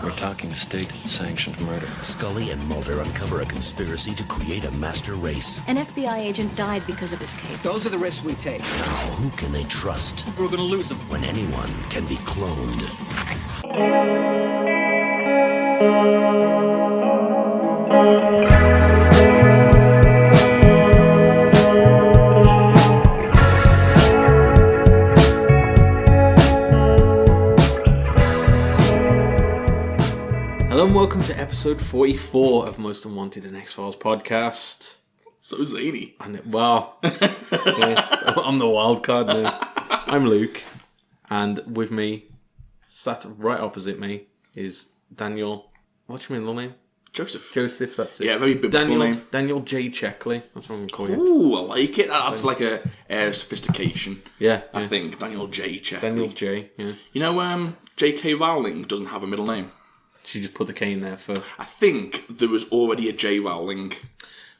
We're talking state-sanctioned murder. Scully and Mulder uncover a conspiracy to create a master race. An FBI agent died because of this case. Those are the risks we take. Now, who can they trust? We're gonna lose them. When anyone can be cloned. Hello and welcome to episode 44 of Most Unwanted and X-Files podcast. So zany. And well, yeah, I'm the wild card now. I'm Luke, and with me, sat right opposite me, is Daniel. What's your middle name? Joseph. Joseph, that's it. Yeah, very biblical name. Daniel J. Checkley. That's what I'm going to call you. Ooh, I like it. That's like a sophistication. Yeah, I think. Daniel J. Checkley. Daniel J. Yeah. You know, J.K. Rowling doesn't have a middle name. She just put the K in there for... I think there was already a J. Rowling.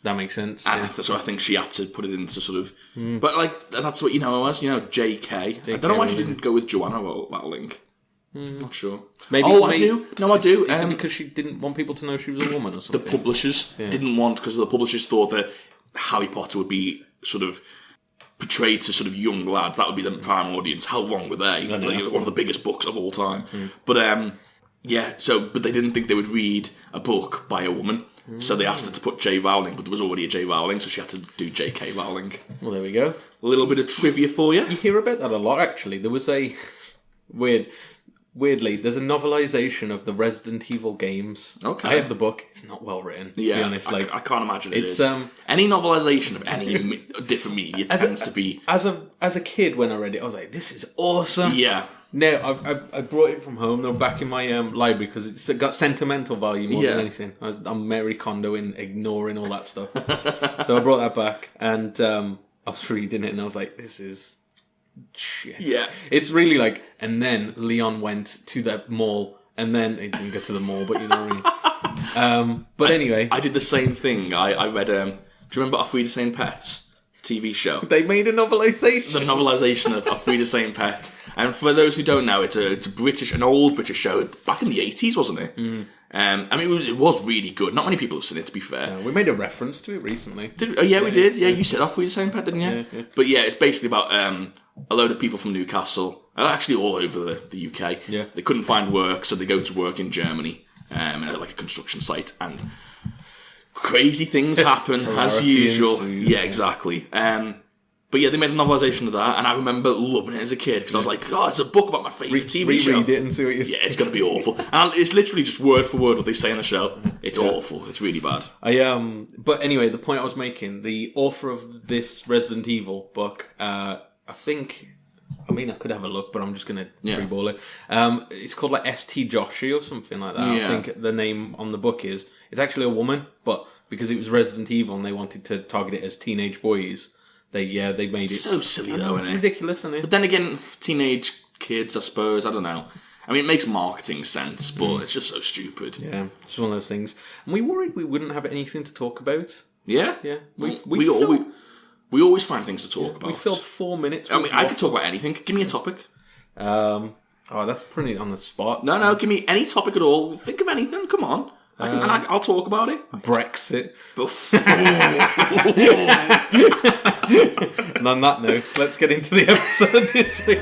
That makes sense. And yeah. so I think she had to put it into sort of... But like, that's what you know as, J.K. I don't know why she didn't go with Joanna Rowling. Not sure. Maybe, I do. No, I do. Is it because she didn't want people to know she was a woman or something? The publishers didn't want, because the publishers thought that Harry Potter would be sort of portrayed to sort of young lads. That would be the prime audience. How wrong were they? Like, one of the biggest books of all time. But but they didn't think they would read a book by a woman. So they asked her to put J. Rowling, but there was already a J. Rowling, so she had to do J.K. Rowling. Well, there we go. A little bit of trivia for you. You hear about that a lot, actually. There was a... Weirdly, there's a novelisation of the Resident Evil games. Okay. I have the book. It's not well written, to be honest. I can't imagine it it's, is. Any novelisation of any different media tends to be... As a kid, when I read it, I was like, this is awesome. Yeah. No, I brought it from home. They're back in my library because it's got sentimental value more than anything. I'm Mary Kondo in ignoring all that stuff. So I brought that back, and I was reading it, and I was like, this is... shit. Yeah. It's really like, and then Leon went to the mall, and then he didn't get to the mall, but you know what I mean. But anyway. I did the same thing. I read, do you remember Frida St. Pet TV show? They made a novelisation. The novelisation of Frida St. Pet. And for those who don't know, it's an old British show, back in the 80s, wasn't it? I mean, it was really good. Not many people have seen it, to be fair. Yeah, we made a reference to it recently. We did. Yeah, you said Frida St. Pet, didn't you? Yeah. But yeah, it's basically about a load of people from Newcastle, actually all over the UK. Yeah. They couldn't find work, so they go to work in Germany, at like a construction site, and crazy things happen as usual. Yeah, exactly. But yeah, they made a novelisation of that, and I remember loving it as a kid because I was like, "Oh, it's a book about my favourite TV show." Reread it and see what you think. Yeah, it's going to be awful. And it's literally just word for word what they say in the show. It's awful. It's really bad. But anyway, the point I was making, the author of this Resident Evil book, I could have a look, but I'm just going to freeball it. It's called like S.T. Joshi or something like that. Yeah. I think the name on the book is. It's actually a woman, but because it was Resident Evil and they wanted to target it as teenage boys, they made it... So silly though, it's isn't it? ridiculous, isn't it? But then again, teenage kids, I suppose, I don't know. I mean, it makes marketing sense, but it's just so stupid. Yeah, it's just one of those things. And we worried we wouldn't have anything to talk about. Yeah? Yeah. We always find things to talk about. We filled 4 minutes. I mean, I could talk about anything. Give me a topic. That's putting it on the spot. No, give me any topic at all. Think of anything, come on. I'll talk about it. Brexit. And on that note, let's get into the episode this week.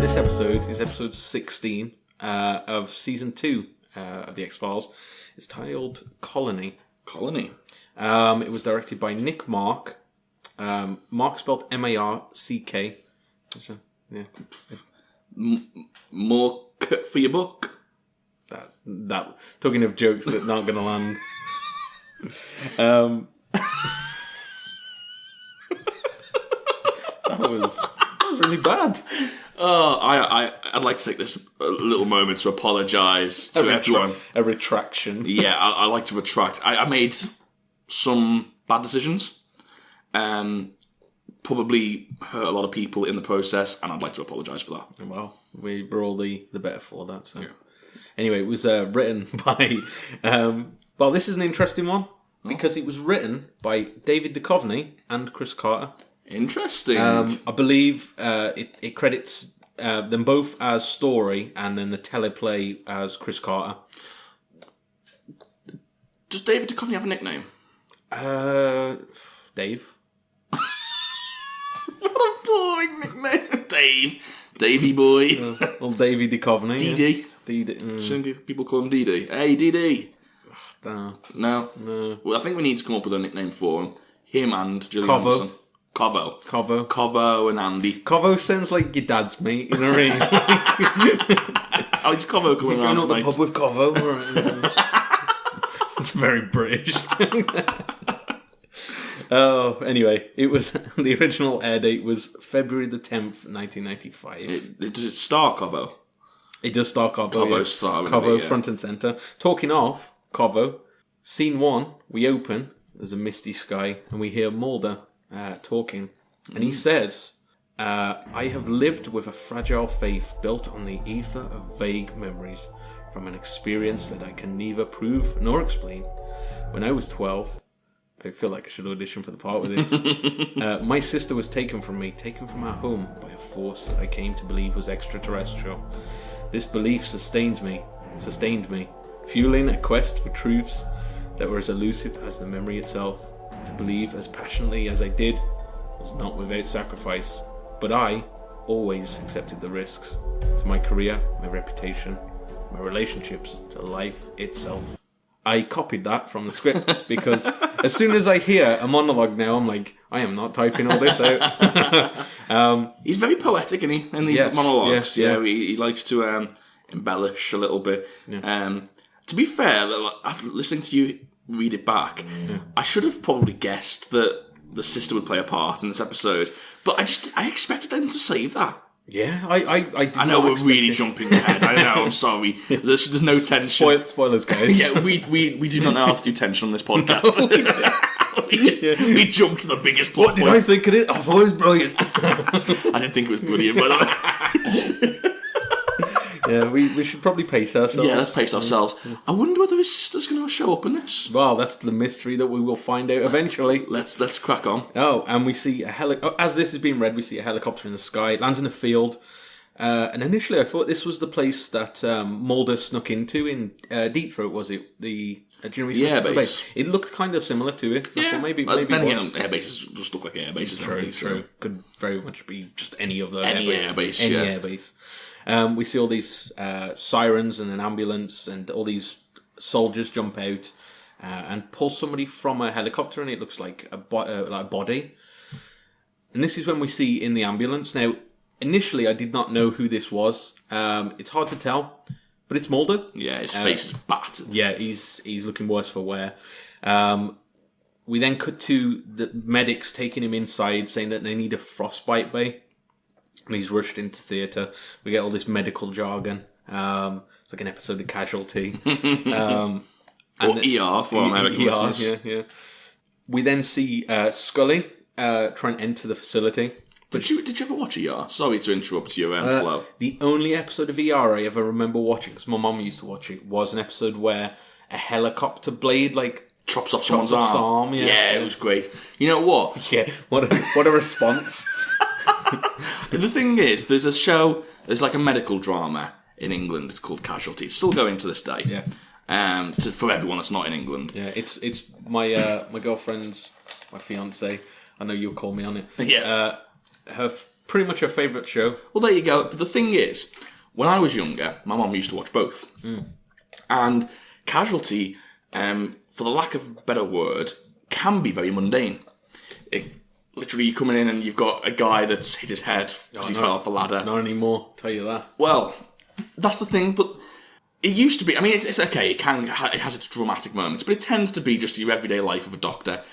This episode is episode 16 of season 2 of the X-Files. It's titled Colony. It was directed by Nick Mark. Mark spelled M-A-R-C-K. Yeah. More cut for your book. That talking of jokes that aren't going to land. That was really bad. Oh, I'd like to take this little moment to apologise to everyone. A retraction. Yeah, I like to retract. I made some bad decisions. Probably hurt a lot of people in the process, and I'd like to apologise for that. Well, we're all the better for that. So. Yeah. Anyway, it was written by... this is an interesting one, because it was written by David Duchovny and Chris Carter. Interesting. I believe it credits them both as Story, and then the teleplay as Chris Carter. Does David Duchovny have a nickname? Dave. What a boring nickname. Dave. Davey boy. Well, Davey Duchovny. DD. DD. Shouldn't people call him DD? Hey, DD. No. Well, I think we need to come up with a nickname for him. Him and Gillian Covo. Anderson. Covo. Covo. Covo and Andy. Covo sounds like your dad's mate, you know what I mean? Alex Covo coming around Going to the tonight. pub with Covo. It's very British. Oh, anyway, it was the original air date was February the 10th, 1995. Does it star Covo? It does star Covo. Covo's starring Covo it, yeah. front and centre. Talking of Covo, scene 1, we open, there's a misty sky, and we hear Mulder talking. And he says, I have lived with a fragile faith built on the ether of vague memories from an experience that I can neither prove nor explain. When I was 12, I feel like I should audition for the part with this. My sister was taken from our home by a force that I came to believe was extraterrestrial. This belief sustained me, fueling a quest for truths that were as elusive as the memory itself. To believe as passionately as I did was not without sacrifice, but I always accepted the risks. To my career, my reputation, my relationships, to life itself. I copied that from the script because as soon as I hear a monologue now, I'm like, I am not typing all this out. He's very poetic, isn't he, in these monologues? He likes to embellish a little bit. Yeah. To be fair, after listening to you read it back, I should have probably guessed that the sister would play a part in this episode, but I expected them to save that. Yeah, I know we're really jumping ahead. I know, I'm sorry. There's no tension. Spoilers, guys. Yeah, we do not know how to do tension on this podcast. We jumped to the biggest plot What did I think of it? I thought it was brilliant. I didn't think it was brilliant, by the way. Yeah, we should probably pace ourselves. Yeah, let's pace ourselves. I wonder whether his sister's going to show up in this. Well, that's the mystery that we will find out eventually. Let's crack on. Oh, and we see as this is being read, we see a helicopter in the sky. It lands in a field. And initially I thought this was the place that Mulder snuck into in Deep Throat, was it? The airbase. It looked kind of similar to it. Yeah, I thought maybe then it was. again, airbases just look like airbases. True. Could very much be just any other airbase. Airbase. We see all these sirens and an ambulance, and all these soldiers jump out and pull somebody from a helicopter, and it looks like a body. And this is when we see in the ambulance. Now, initially, I did not know who this was. It's hard to tell, but it's Mulder. Yeah, his face is battered. Yeah, he's looking worse for wear. We then cut to the medics taking him inside, saying that they need a frostbite bay. And he's rushed into theatre. We get all this medical jargon. It's like an episode of Casualty. Or ER for American listeners. Yeah. We then see Scully trying to enter the facility. Did you ever watch ER? Sorry to interrupt your flow. The only episode of ER I ever remember watching, because my mum used to watch it, was an episode where a helicopter blade chops off someone's arm. Yeah, it was great. You know what? Yeah, what a response. The thing is, there's like a medical drama in England. It's called Casualty. It's still going to this day. Yeah. For everyone that's not in England. Yeah, it's my my girlfriend's, my fiance. I know you'll call me on it. Yeah. Pretty much her favourite show. Well, there you go. But the thing is, when I was younger, my mum used to watch both. And Casualty, for the lack of a better word, can be very mundane. Literally, you're coming in and you've got a guy that's hit his head because he fell off a ladder. Not anymore, tell you that. Well, that's the thing, but it used to be. I mean, it's okay. It has its dramatic moments, but it tends to be just your everyday life of a doctor.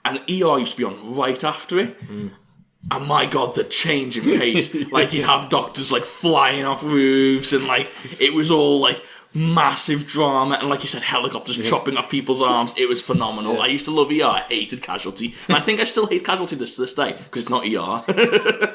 And ER used to be on right after it. And my God, the change in pace! Like you'd have doctors flying off roofs, and it was all massive drama, and like you said, helicopters chopping off people's arms. It was phenomenal. Yeah. I used to love ER. I hated Casualty, and I think I still hate Casualty to this day because it's not ER.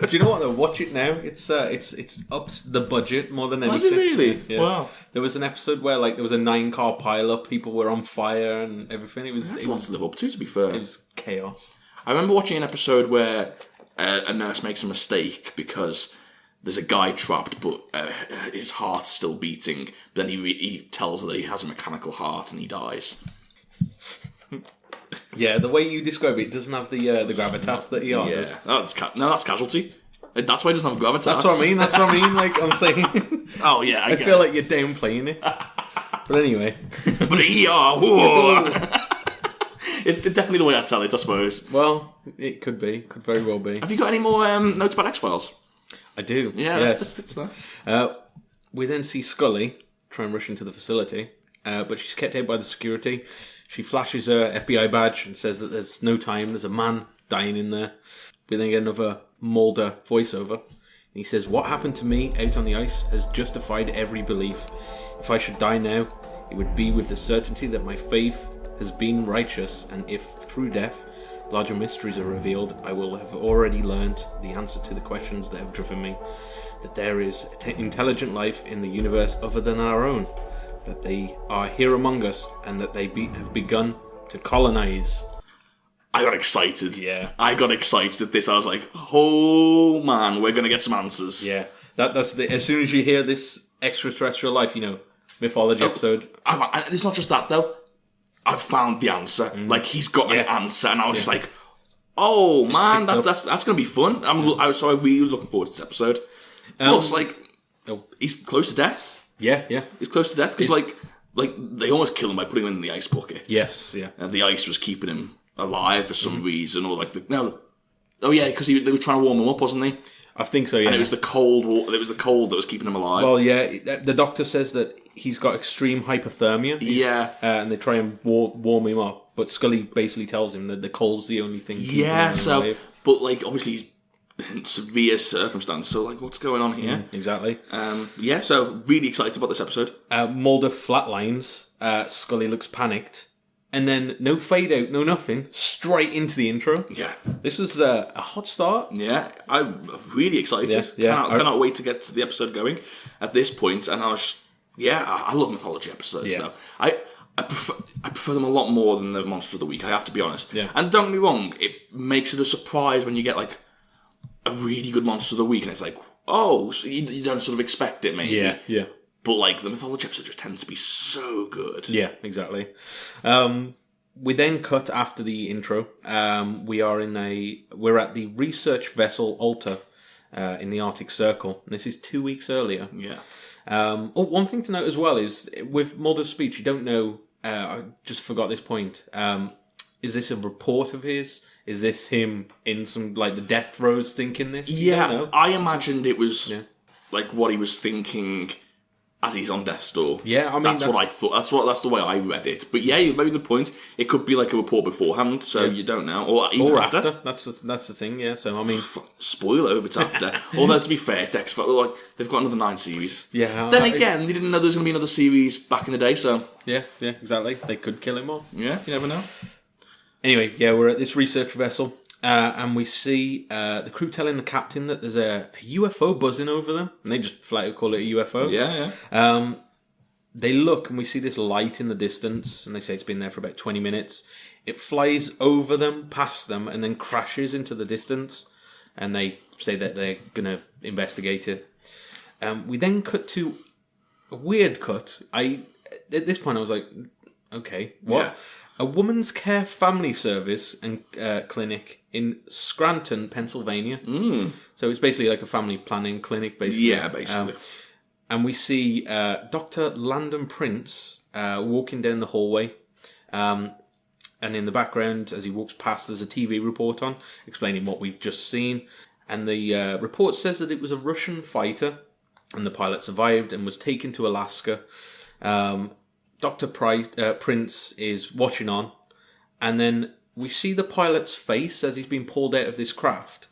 Do you know what? Though, watch it now. It's upped the budget more than anything. Was it really? Yeah. Wow. There was an episode where there was a 9-car pile-up. People were on fire and everything. It was a lot to live up to be fair. It was chaos. I remember watching an episode where a nurse makes a mistake because there's a guy trapped, but his heart's still beating. Then he tells her that he has a mechanical heart and he dies. Yeah, the way you describe it doesn't have the gravitas that he offers. Yeah, that's Casualty. That's why it doesn't have gravitas. That's what I mean. Like I'm saying. Oh yeah, I feel like you're downplaying it. But anyway. But whoa. It's definitely the way I tell it, I suppose. Well, it could be. Could very well be. Have you got any more notes about X-Files? I do. Yeah, yes. that's good stuff. We then see Scully try and rush into the facility, but she's kept out by the security. She flashes her FBI badge and says that there's no time. There's a man dying in there. We then get another Mulder voiceover. And he says, "What happened to me out on the ice has justified every belief. If I should die now, it would be with the certainty that my faith has been righteous, and if through death larger mysteries are revealed, I will have already learned the answer to the questions that have driven me. That there is intelligent life in the universe other than our own. That they are here among us, and that they have begun to colonize." I got excited. Yeah. I got excited at this. I was like, oh man, we're going to get some answers. Yeah. That's as soon as you hear this extraterrestrial life, mythology episode. And it's not just that, though. I've found the answer. Like, he's got an answer, and I was just like, oh man, that's going to be fun. I'm really looking forward to this episode. Plus, he's close to death. Yeah. He's close to death, because, like, they almost kill him by putting him in the ice bucket. Yes, yeah. And the ice was keeping him alive for some reason, or because they were trying to warm him up, wasn't they? I think so, yeah. And it was the cold that was keeping him alive. Well, yeah, the doctor says that he's got extreme hypothermia. And they try and warm him up, but Scully basically tells him that the cold's the only thing keeping him alive. But obviously he's in severe circumstance, so what's going on here? Exactly. So really excited about this episode. Mulder flatlines, Scully looks panicked, and then no fade out, no nothing, straight into the intro. Yeah. This was a hot start. Yeah, I'm really excited. Cannot wait to get to the episode going at this point. And I love mythology episodes. Yeah. So I prefer them a lot more than the Monster of the Week, I have to be honest. Yeah. And don't get me wrong, it makes it a surprise when you get a really good Monster of the Week, and it's so you don't sort of expect it, maybe. Yeah. But the mythology episodes just tend to be so good. Yeah, exactly. We then cut after the intro. We're at the research vessel Alta in the Arctic Circle. And this is 2 weeks earlier. Yeah. One thing to note as well is with Mulder's speech, you don't know. I just forgot this point. Is this a report of his? Is this him in some the death throes thinking this? Yeah, I imagined it was what he was thinking as he's on death's door. Yeah, I mean that's what I thought. That's the way I read it. But yeah, very good point. It could be a report beforehand, so you don't know, or even after. That's the thing. Yeah, so I mean, spoiler over to after. Although to be fair, it's X-Files. They've got another 9 series. Yeah. Then again, they didn't know there was going to be another series back in the day. So yeah, exactly. They could kill him all. Yeah, you never know. Anyway, yeah, we're at this research vessel. And we see the crew telling the captain that there's a UFO buzzing over them, and they just flat out call it a UFO. Yeah. They look, and we see this light in the distance, and they say it's been there for about 20 minutes. It flies over them, past them, and then crashes into the distance, and they say that they're going to investigate it. We then cut to a weird cut. At this point, I was like, okay, what? Yeah. A woman's care family service and clinic in Scranton, Pennsylvania. So it's basically a family planning clinic, basically. Yeah, basically. And we see Dr. Landon Prince walking down the hallway. And in the background, as he walks past, there's a TV report on explaining what we've just seen. And the report says that it was a Russian fighter, and the pilot survived and was taken to Alaska. Dr. Prince is watching on, and then we see the pilot's face as he's been pulled out of this craft.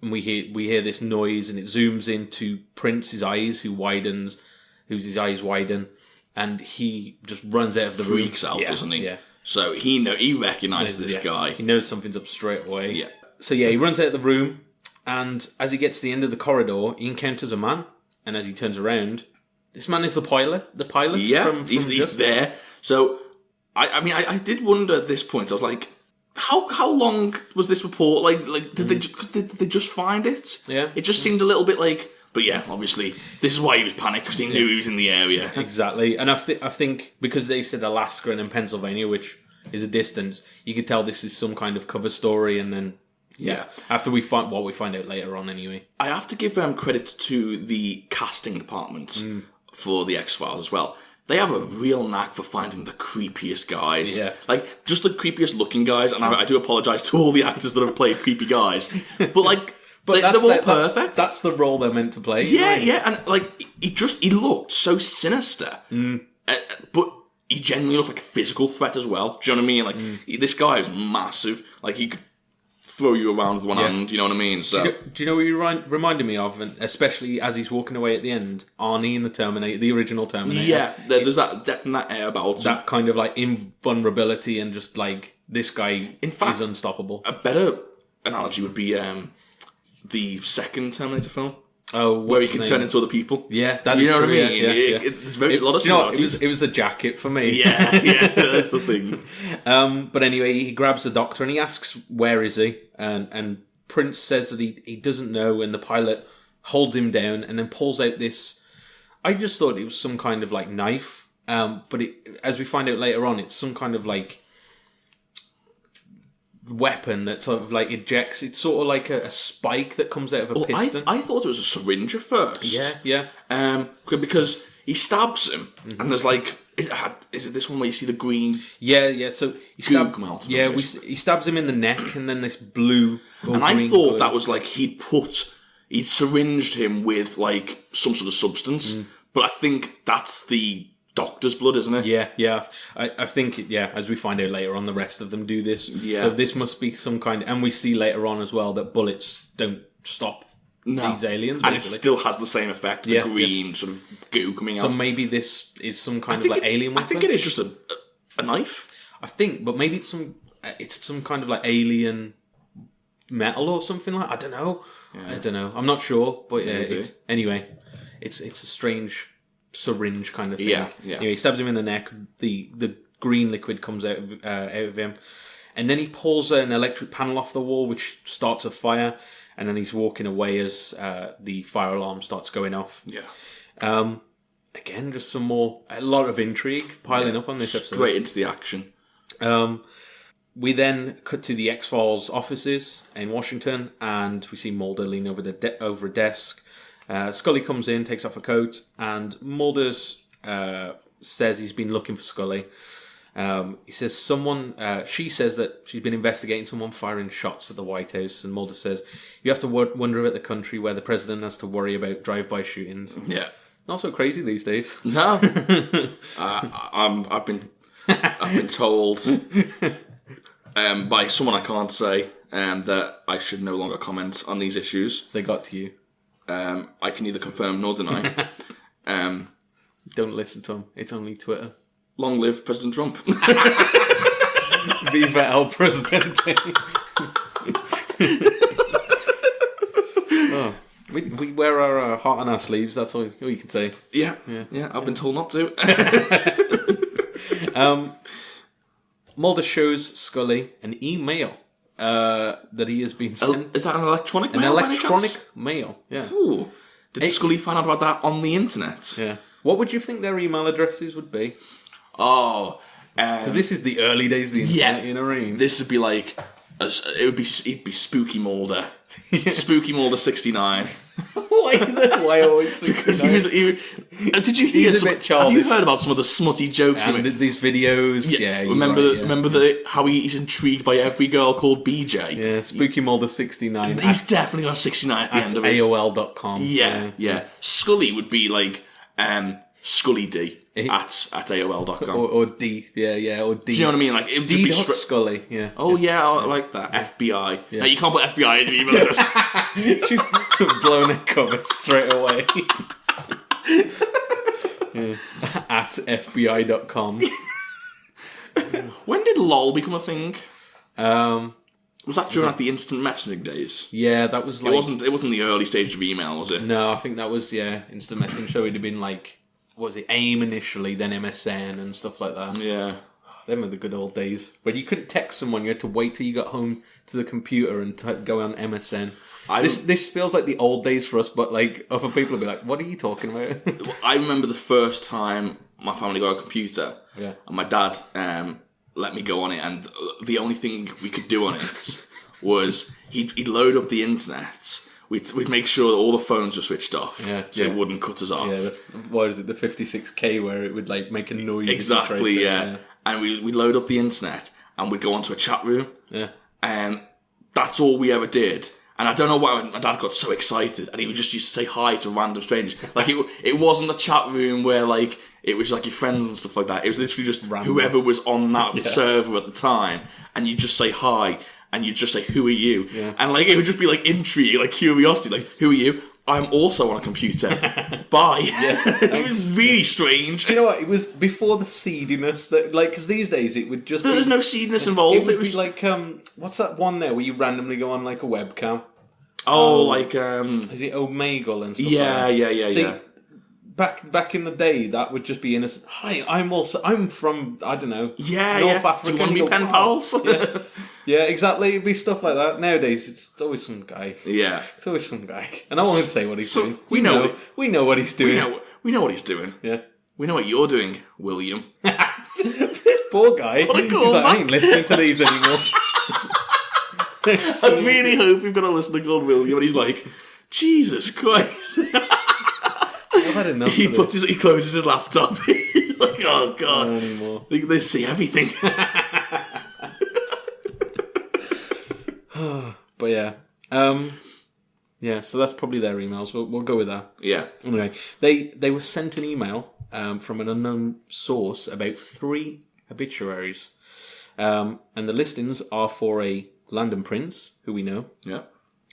And we hear this noise, and it zooms into Prince's eyes, whose eyes widen, and he just runs out of the room. Freaks out, doesn't he? Yeah. So he recognises this guy. He knows something's up straight away. Yeah. So he runs out of the room, and as he gets to the end of the corridor, he encounters a man, and as he turns around, this man is the pilot. Yeah, he's there. So, I did wonder at this point. I was like, How long was this report? Like did they just find it? Yeah. It just seemed a little bit like. But yeah, obviously, this is why he was panicked, because he knew he was in the area. Exactly. And I think because they said Alaska and then Pennsylvania, which is a distance, you could tell this is some kind of cover story, and then after we find out later on anyway. I have to give credit to the casting department for the X-Files as well. They have a real knack for finding the creepiest guys. Yeah. Like, just the creepiest looking guys, and I do apologise to all the actors that have played creepy guys. But like, they're all perfect. That's the role they're meant to play. Yeah, yeah, and like, he looked so sinister. But he genuinely looked like a physical threat as well. Do you know what I mean? Like, this guy is massive. Like, he could throw you around with one hand, you know what I mean? So, do you know what you reminded me of? And especially as he's walking away at the end, Arnie in the original Terminator. Yeah, there's definitely that air about him. That kind of like invulnerability and just like, this guy is unstoppable. A better analogy would be the second Terminator film. Oh, where he can turn into other people. Yeah, that you is know true. What I mean? Yeah. There's a lot of similarities. It was the jacket for me. Yeah, that's the thing. But anyway, he grabs the doctor and he asks, where is he? And Prince says that he doesn't know, and the pilot holds him down and then pulls out this... I just thought it was some kind of like knife, but as we find out later on, it's some kind of like weapon that sort of like ejects. It's sort of like a spike that comes out of a piston. I thought it was a syringe at first. Yeah. Because he stabs him, and there's like, is it this one where you see the green? Yeah. So he come out. he stabs him in the neck, and then this blue. And I thought that was like he'd syringed him with like some sort of substance, but I think that's the doctor's blood, isn't it? Yeah. I think, as we find out later on, the rest of them do this. Yeah. So this must be some kind... And we see later on as well that bullets don't stop these aliens. And it still has the same effect, the green sort of goo coming out. So maybe this is some kind of like alien weapon? I think it is just a knife. I think, but maybe it's some kind of like alien metal or something like... I don't know. I'm not sure, but anyway, it's a strange... syringe kind of thing. Yeah. Anyway, he stabs him in the neck. The green liquid comes out of him, and then he pulls an electric panel off the wall, which starts a fire. And then he's walking away as the fire alarm starts going off. Yeah. Again, just a lot of intrigue piling up on this episode. Straight into the action. We then cut to the X-Files offices in Washington, and we see Mulder lean over over a desk. Scully comes in, takes off her coat, and Mulder says he's been looking for Scully. He says she says that she's been investigating someone firing shots at the White House, and Mulder says, you have to wonder about the country where the president has to worry about drive-by shootings. Yeah. Not so crazy these days. No. I've been told by someone I can't say that I should no longer comment on these issues. They got to you. I can neither confirm nor deny. Don't listen to him. It's only Twitter. Long live President Trump. Viva el Presidente. We wear our heart on our sleeves. That's all you can say. Yeah. I've been told not to. Mulder shows Scully an email that he has been sent. Is that an electronic mail? An electronic mail, yeah. Ooh. Did Scully find out about that on the internet? Yeah. What would you think their email addresses would be? Oh. Because this is the early days of the internet, you know what I mean? This would be like... It'd be Spooky Mulder. Spooky Mulder 69. Why always 69? Did you hear? He's a bit childish. Have you heard about some of the smutty jokes? And these videos. Yeah. Remember how he's intrigued by every girl called BJ. Yeah. Spooky Mulder 69. He's definitely on 69 at the end of it. AOL.com. Yeah. Scully would be like Scully D at AOL.com. Or D. Yeah. Or D. Do you know what I mean? Like it would D. be Scully. Yeah. Oh yeah, I like that. FBI. Yeah. No, you can't put FBI in the email address. She's blown a cover straight away. At FBI.com. When did LOL become a thing? Was that during like the instant messaging days? Yeah, that was like... It wasn't the early stage of email, was it? No, I think that was, instant messaging. So it'd have been like, what was it, AIM initially, then MSN and stuff like that. Yeah. them are the good old days. When you couldn't text someone, you had to wait till you got home to the computer and go on MSN. This feels like the old days for us, but like other people will be like, what are you talking about? I remember the first time my family got a computer, Yeah. and my dad let me go on it, and the only thing we could do on it was he'd load up the internet. We'd make sure that all the phones were switched off, so it wouldn't cut us off. Yeah, what is it, the 56K, where it would like make a noise. Exactly, yeah. And we'd load up the internet, and we'd go onto a chat room. Yeah. And that's all we ever did. And I don't know why my dad got so excited, and he would just used to say hi to random strangers. Like, it wasn't a chat room where, like, it was like your friends and stuff like that. It was literally just random. Whoever was on that server at the time, and you'd just say hi, and you'd just say, who are you? Yeah. And, like, it would just be, like, intrigue, like, curiosity. Like, who are you? I'm also on a computer. Bye. Yeah. It was really strange. Do you know what? It was before the seediness. That, like, because these days it would just There was no seediness involved. It would be like, what's that one there where you randomly go on, like, a webcam? Oh, is it Omegle and stuff like that? Yeah. Back in the day, that would just be innocent. Hi, I'm from, I don't know, North Africa. Do you want to be pen pals? Yeah, exactly. It'd be stuff like that. Nowadays, it's always some guy. Yeah. It's always some guy. And I won't say what he's doing. We know what he's doing. We know what he's doing. Yeah. We know what you're doing, William. This poor guy. What a he's like, I ain't listening to these anymore. I really hope we've got a listener called William, and he's like, Jesus Christ. I've had enough. He closes his laptop. He's like, oh God. Not anymore. They see everything. But yeah. Yeah, so that's probably their emails. We'll go with that. Yeah. Anyway, they were sent an email from an unknown source about 3 obituaries. And the listings are for a Landon Prince, who we know. Yeah.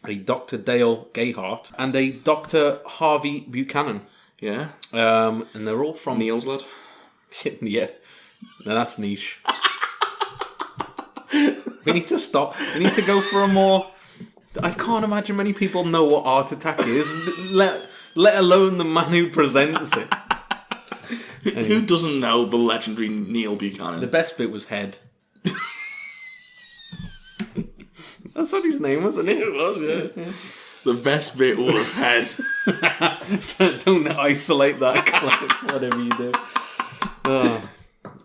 A Dr. Dale Gayhart. And a Dr. Harvey Buchanan. Yeah. And they're all from... Neil's lad. Yeah. No, that's niche. We need to stop. We need to go for a more... I can't imagine many people know what Art Attack is, let alone the man who presents it. Anyway. Who doesn't know the legendary Neil Buchanan? The best bit was Head. That's what his name was, wasn't it? It was, yeah. The best bit was Head. So don't isolate that clip, whatever you do. I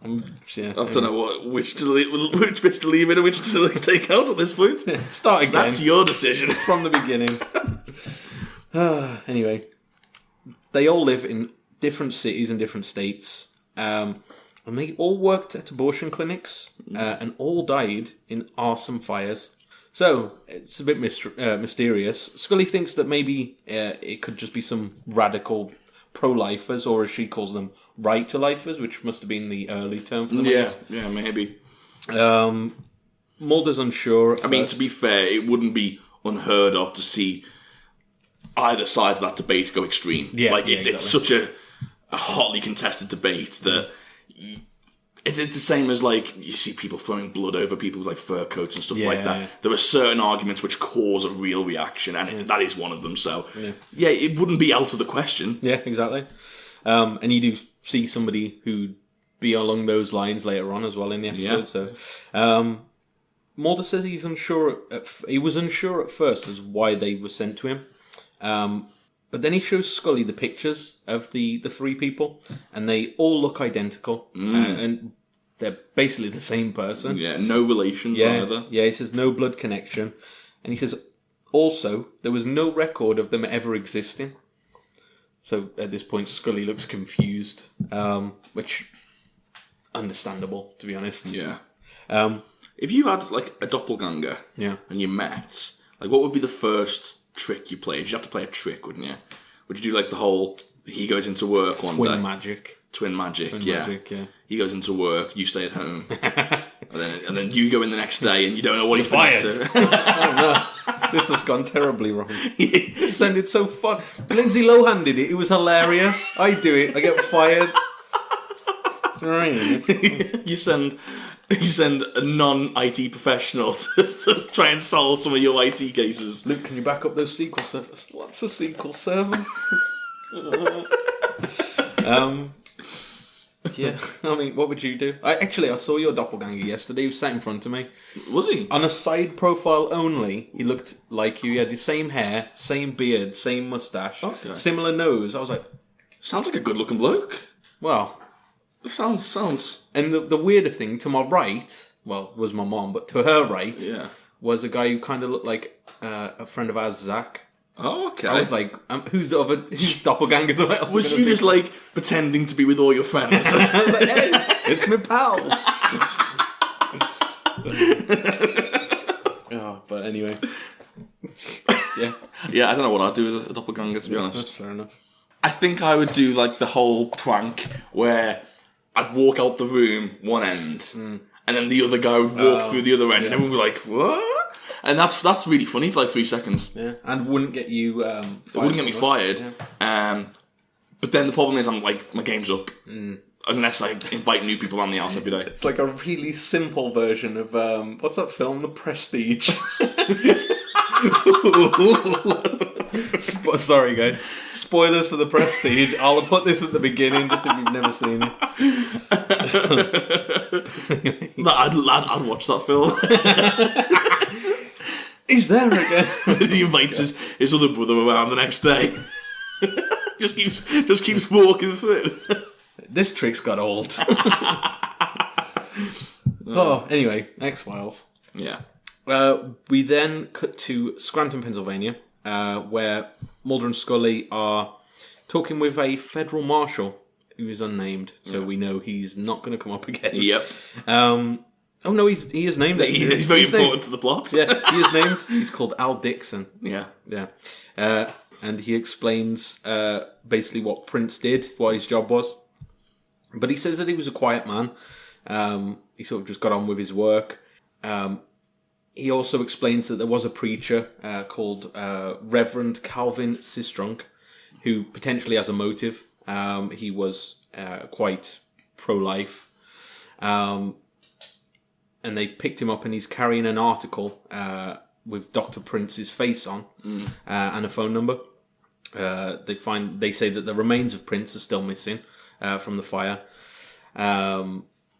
don't know which bits to leave in and which to take out at this point. Start again. That's your decision. From the beginning. Anyway, they all live in different cities and different states. And they all worked at abortion clinics and all died in arson fires. So, it's a bit mysterious. Scully thinks that maybe it could just be some radical pro-lifers, or as she calls them, right-to-lifers, which must have been the early term for them. Yeah, maybe. Mulder's unsure. I mean, to be fair, it wouldn't be unheard of to see either side of that debate go extreme. Yeah, exactly. It's such a hotly contested debate that... It's the same as, like, you see people throwing blood over people with, like, fur coats and stuff like that. Yeah. There are certain arguments which cause a real reaction, and that is one of them. So, yeah, it wouldn't be out of the question. Yeah, exactly. And you do see somebody who'd be along those lines later on as well in the episode. Yeah. So, Mulder says he's unsure. He was unsure at first as why they were sent to him. But then he shows Scully the pictures of the 3 people, and they all look identical, and they're basically the same person. Yeah, no relations either. Yeah, he says no blood connection, and he says also there was no record of them ever existing. So at this point, Scully looks confused, which understandable, to be honest. Yeah. If you had like a doppelganger, and you met, like, what would be the first trick you played? You'd have to play a trick, wouldn't you? Would you do like the whole he goes into work one day? Twin magic, yeah. He goes into work, you stay at home. and then you go in the next day and you don't know what he's fired. Oh no. This has gone terribly wrong. It sounded so fun. Lindsay Lohan did it. It was hilarious. I do it. I get fired. You send a non-IT professional to try and solve some of your IT cases. Luke, can you back up those SQL servers? What's a SQL server? Yeah, I mean, what would you do? I saw your doppelganger yesterday. He was sat in front of me. Was he? On a side profile only, he looked like you. He had the same hair, same beard, same moustache, similar nose. I was like... Sounds like a good-looking bloke. Well... Sounds... And the weirder thing, to my right, well, was my mom, but to her right, was a guy who kind of looked like a friend of ours, Zach. Oh, okay. I was like, who's doppelgangers? Was you just like pretending to be with all your friends? I was like, hey, it's my pals. But anyway. Yeah, I don't know what I'd do with a doppelganger, to be honest. That's fair enough. I think I would do like the whole prank where I'd walk out the room one end, and then the other guy would walk through the other end, and everyone would be like, "What?" And that's really funny for like 3 seconds. Yeah, and wouldn't get you. It wouldn't get me fired. Yeah. But then the problem is, I'm like, my game's up unless I invite new people around the house every day. It's like a really simple version of what's that film, The Prestige? Sorry, guys. Spoilers for The Prestige. I'll put this at the beginning just if you've never seen it. I'd watch that film. He's there again. He invites his other brother around the next day. just keeps walking through. This trick's got old. Anyway, X-Files. Yeah. We then cut to Scranton, Pennsylvania, where Mulder and Scully are talking with a federal marshal who is unnamed, so we know he's not going to come up again. Yep. Oh no, he is named. He's very important to the plot. Yeah, he is named. He's called Al Dixon. Yeah. And he explains basically what Prince did, what his job was. But he says that he was a quiet man. He sort of just got on with his work. He also explains that there was a preacher called Reverend Calvin Sistrunk, who potentially has a motive. He was quite pro-life. And they've picked him up and he's carrying an article with Dr. Prince's face on and a phone number. They say that the remains of Prince are still missing from the fire.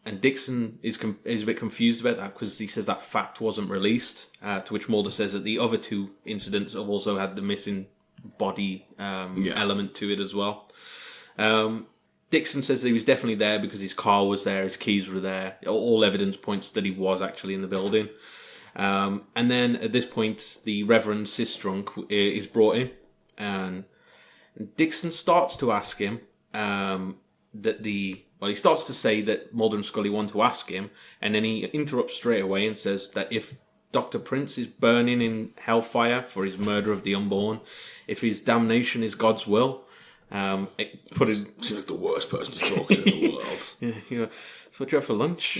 And Dixon is a bit confused about that because he says that fact wasn't released, to which Mulder says that the other two incidents have also had the missing body element to it as well. Dixon says that he was definitely there because his car was there, his keys were there. All evidence points that he was actually in the building. And then at this point, the Reverend Sistrunk is brought in, and Dixon starts to ask him he starts to say that Mulder and Scully want to ask him, and then he interrupts straight away and says that if Dr. Prince is burning in hellfire for his murder of the unborn, if his damnation is God's will, seems like the worst person to talk to in the world. Yeah, that's what you have for lunch.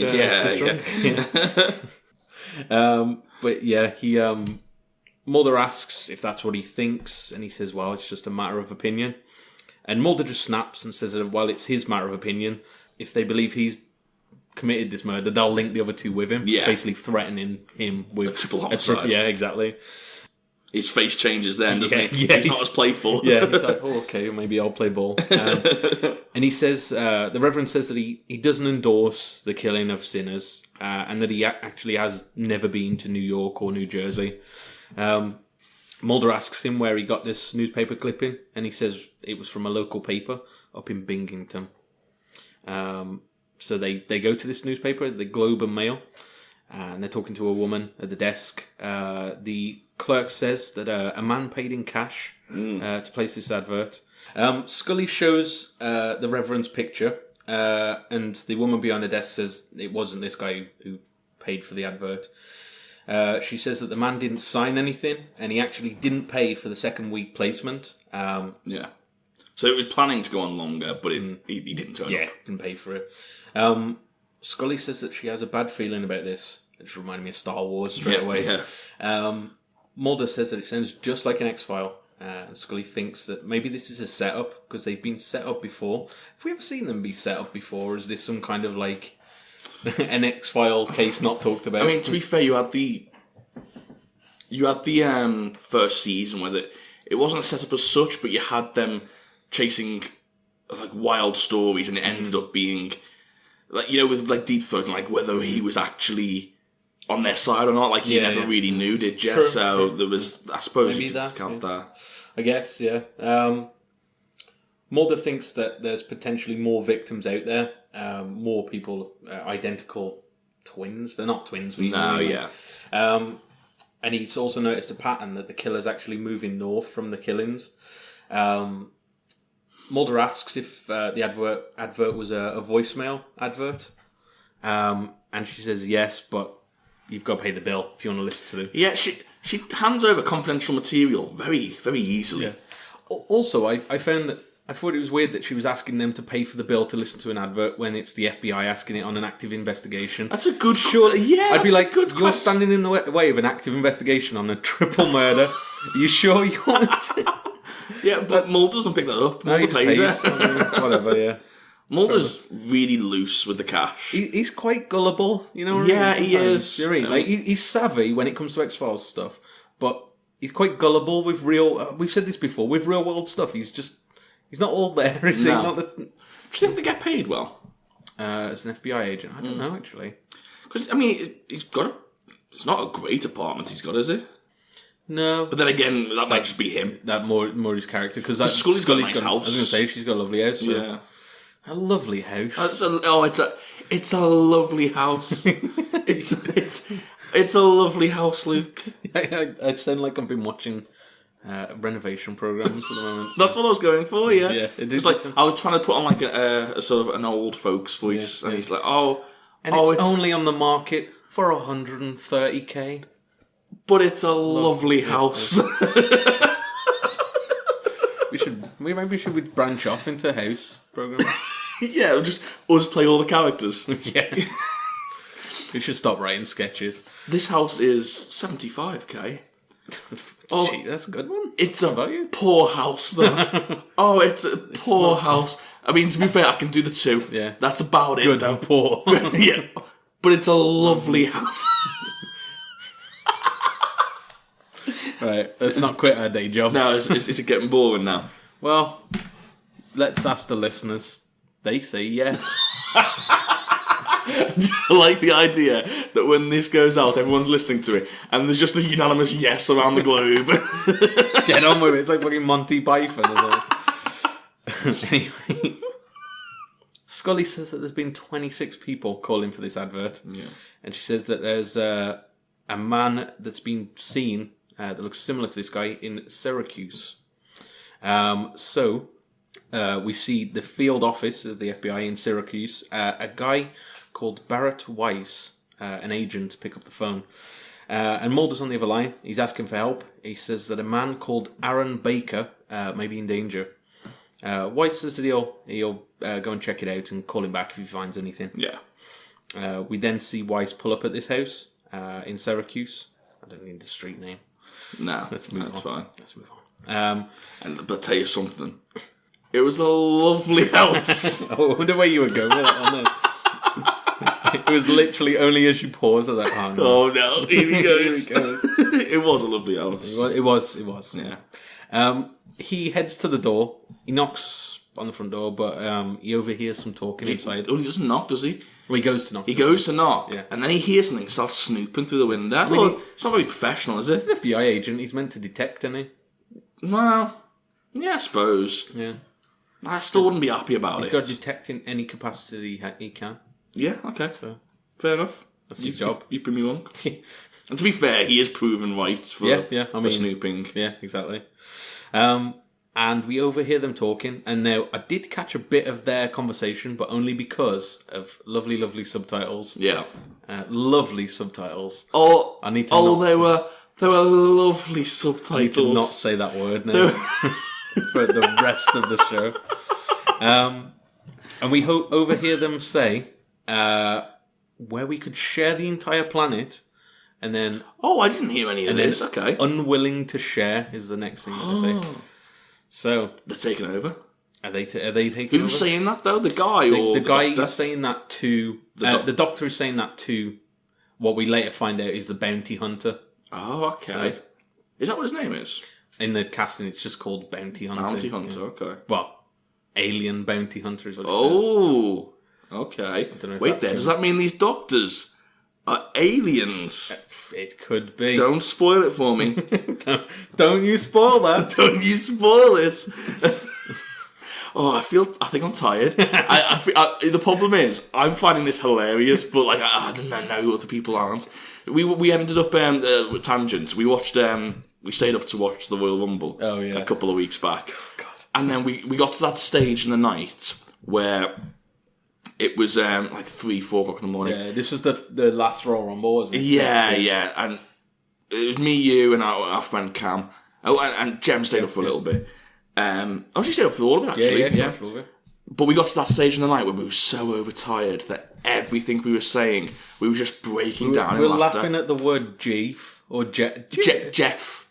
Mulder asks if that's what he thinks, and he says, well, it's just a matter of opinion. And Mulder just snaps and says that, well, it's his matter of opinion. If they believe he's committed this murder, they'll link the other two with him. Yeah. Basically threatening him with... a triple homicide. Yeah, exactly. His face changes then, doesn't he? Yeah, he's not as playful. Yeah, he's like, oh, okay, maybe I'll play ball. And he says, the Reverend says that he doesn't endorse the killing of sinners, and that he actually has never been to New York or New Jersey. Mulder asks him where he got this newspaper clipping, and he says it was from a local paper up in Binghamton. So they go to this newspaper, the Globe and Mail, and they're talking to a woman at the desk. The clerk says that a man paid in cash to place this advert. Scully shows the Reverend's picture, and the woman behind the desk says it wasn't this guy who paid for the advert. She says that the man didn't sign anything, and he actually didn't pay for the second week placement. So it was planning to go on longer, but he didn't turn up. Yeah, didn't pay for it. Scully says that she has a bad feeling about this. It just reminded me of Star Wars straight away. Yeah. Mulder says that it sounds just like an X-File. And Scully thinks that maybe this is a setup, because they've been set up before. Have we ever seen them be set up before? Or is this some kind of like... an X-File case not talked about? I mean, to be fair, you had the first season where it wasn't set up as such, but you had them chasing like wild stories, and it ended up being like, you know, with like Deep Throat, and like whether he was actually on their side or not. Like you never really knew, did you? So there was, I suppose, maybe you could count that. I guess, yeah. Mulder thinks that there's potentially more victims out there, more people, identical twins. They're not twins. And he's also noticed a pattern that the killer's actually moving north from the killings. Mulder asks if the advert was a voicemail advert, and she says yes, but you've got to pay the bill if you want to listen to them. Yeah, she hands over confidential material very, very easily. Yeah. Also, I thought it was weird that she was asking them to pay for the bill to listen to an advert when it's the FBI asking it on an active investigation. That's a good... I'd be like, you're standing in the way of an active investigation on a triple murder. Are you sure you want to... Yeah, but Mulder doesn't pick that up. Mulder pays it. Whatever, yeah. Mulder's really loose with the cash. He's quite gullible, you know what I mean? He is. You know what I mean? Like, he's savvy when it comes to X-Files stuff, but he's quite gullible with real... we've said this before, with real-world stuff, he's not all there, is he? No. Do you think they get paid well? As an FBI agent? I don't know, actually. Because, I mean, he's got it's not a great apartment he's got, is it? No. But then again, that might just be him. That more his character. Because Scully's got a nice house. I was going to say, she's got a lovely house. So. Yeah. A lovely house. It's a lovely house. it's a lovely house, Luke. I sound like I've been watching renovation programs at the moment. So. That's what I was going for. Yeah. Yeah. It's like I was trying to put on like a sort of an old folks voice, and he's like, it's only on the market for 130k. But it's a lovely house. Maybe we should branch off into house programs. Yeah, just us play all the characters. Yeah. We should stop writing sketches. This house is 75k. Gee, that's a good one. It's a poor house, though. It's a poor house. I mean, to be fair, I can do the two. Yeah. That's about good it, though. And poor. Yeah. But it's a lovely house. Right, let's not quit our day jobs. No, is it getting boring now? Well, let's ask the listeners. They say yes. I like the idea that when this goes out, everyone's listening to it, and there's just a unanimous yes around the globe. Get on with it. It's like fucking Monty Python. Anyway, Scully says that there's been 26 people calling for this advert. Yeah. And she says that there's a man that's been seen that looks similar to this guy in Syracuse. So we see the field office of the FBI in Syracuse. A guy called Barrett Weiss, an agent, pick up the phone. And Mulder's on the other line. He's asking for help. He says that a man called Aaron Baker may be in danger. Weiss says that he'll go and check it out and call him back if he finds anything. Yeah. We then see Weiss pull up at this house in Syracuse. I don't need the street name. No, let's move on. That's fine. Let's move on. But I'll tell you something. It was a lovely house. I wonder where you were going with that one then. It was literally only as you paused, I was like, oh no. Oh no, here he goes. It was a lovely house. It was. Yeah. He heads to the door. He knocks on the front door, but he overhears some talking inside. Oh, he doesn't knock, does he? Well, he goes to knock. He goes to knock, yeah. And then he hears something, starts snooping through the window. I thought, it's not very professional, is it? He's an FBI agent. He's meant to detect, isn't he? Well, yeah, I suppose. Yeah. I still wouldn't be happy about it. He's got to detect in any capacity he can. Yeah, okay. So fair enough. That's his job. You've been me wrong. And to be fair, he is proven right for snooping. Yeah, exactly. And we overhear them talking. And now, I did catch a bit of their conversation, but only because of lovely, lovely subtitles. Yeah. Lovely subtitles. Oh, I need to they were lovely subtitles. I need to not say that word now for the rest of the show. And we overhear them say where we could share the entire planet, and then... Oh, I didn't hear any of this. Okay. Unwilling to share is the next thing that they say. So... They're taking over? Are they taking over? Who's saying that, though? The guy or the guy doctor? is saying that to... The doctor is saying that to what we later find out is the bounty hunter. Oh, okay. So, is that what his name is? In the casting, it's just called Bounty Hunter. Bounty Hunter, okay. Well, alien bounty hunter is what it says. Oh, okay. Wait there, does that mean these doctors are aliens? It could be. Don't spoil it for me. Don't you spoil that. Don't you spoil this. I think I'm tired. The problem is, I'm finding this hilarious, but like I know other people aren't. We ended up with tangents. We watched. We stayed up to watch the Royal Rumble. Oh yeah, a couple of weeks back. Oh, God. And then we got to that stage in the night where it was like 3-4 o'clock in the morning. Yeah, this was the last Royal Rumble, wasn't it? Yeah, and it was me, you, and our friend Cam. Oh, and Jem stayed up for a little bit. She stayed up for all of it, actually. Yeah. For all of it. But we got to that stage in the night where we were so overtired that everything we were saying, we were just breaking down in laughter. We were laughing at the word Jeff or Jeff.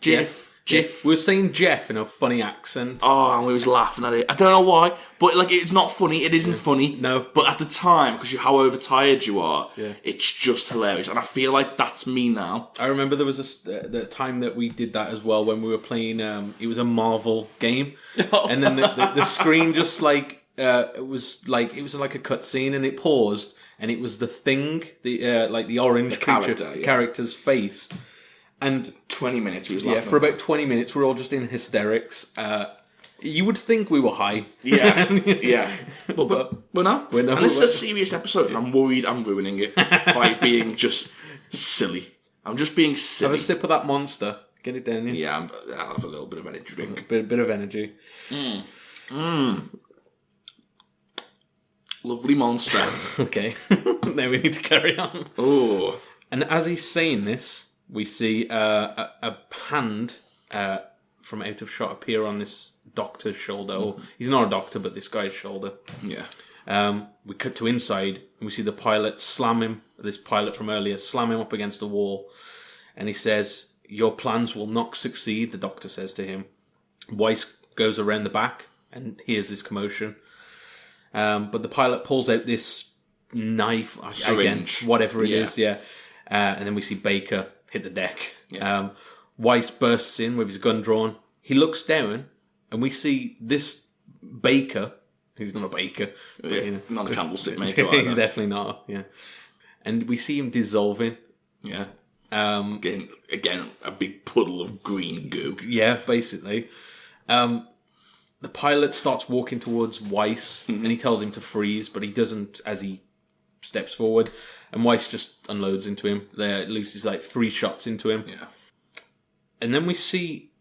We were saying Jeff in a funny accent. Oh, and we was laughing at it. I don't know why, but like it's not funny. It isn't funny. No. But at the time, because how overtired you are, it's just hilarious. And I feel like that's me now. I remember there was the time that we did that as well when we were playing. It was a Marvel game, and then the screen just like it was like a cutscene, and it paused, and it was the thing, the orange character's face. And 20 minutes we was laughing. Yeah, for about 20 minutes we were all just in hysterics. You would think we were high. Yeah. But we're not. And this is a serious episode, and I'm worried I'm ruining it by being just silly. I'm just being silly. Have a sip of that Monster. Get it down, Yeah, I'll have a little bit of energy drink. Bit of energy. Lovely Monster. Okay. Now we need to carry on. Oh. And as he's saying this, we see a hand from out of shot appear on this doctor's shoulder. Or he's not a doctor, but this guy's shoulder. Yeah. We cut to inside, and we see the pilot this pilot from earlier, slam him up against the wall. And he says, "Your plans will not succeed," the doctor says to him. Weiss goes around the back and hears this commotion. But the pilot pulls out this knife, syringe, again, whatever it is, and then we see Baker hit the deck. Yeah. Weiss bursts in with his gun drawn. He looks down, and we see this Baker. He's not a baker. But, not a candlestick maker. He's definitely not. Yeah. And we see him dissolving. Yeah. Again, a big puddle of green goo. Yeah, basically. The pilot starts walking towards Weiss, and he tells him to freeze, but he doesn't as he steps forward. And Weiss just unloads into him. There, loses like 3 shots into him. Yeah. And then we see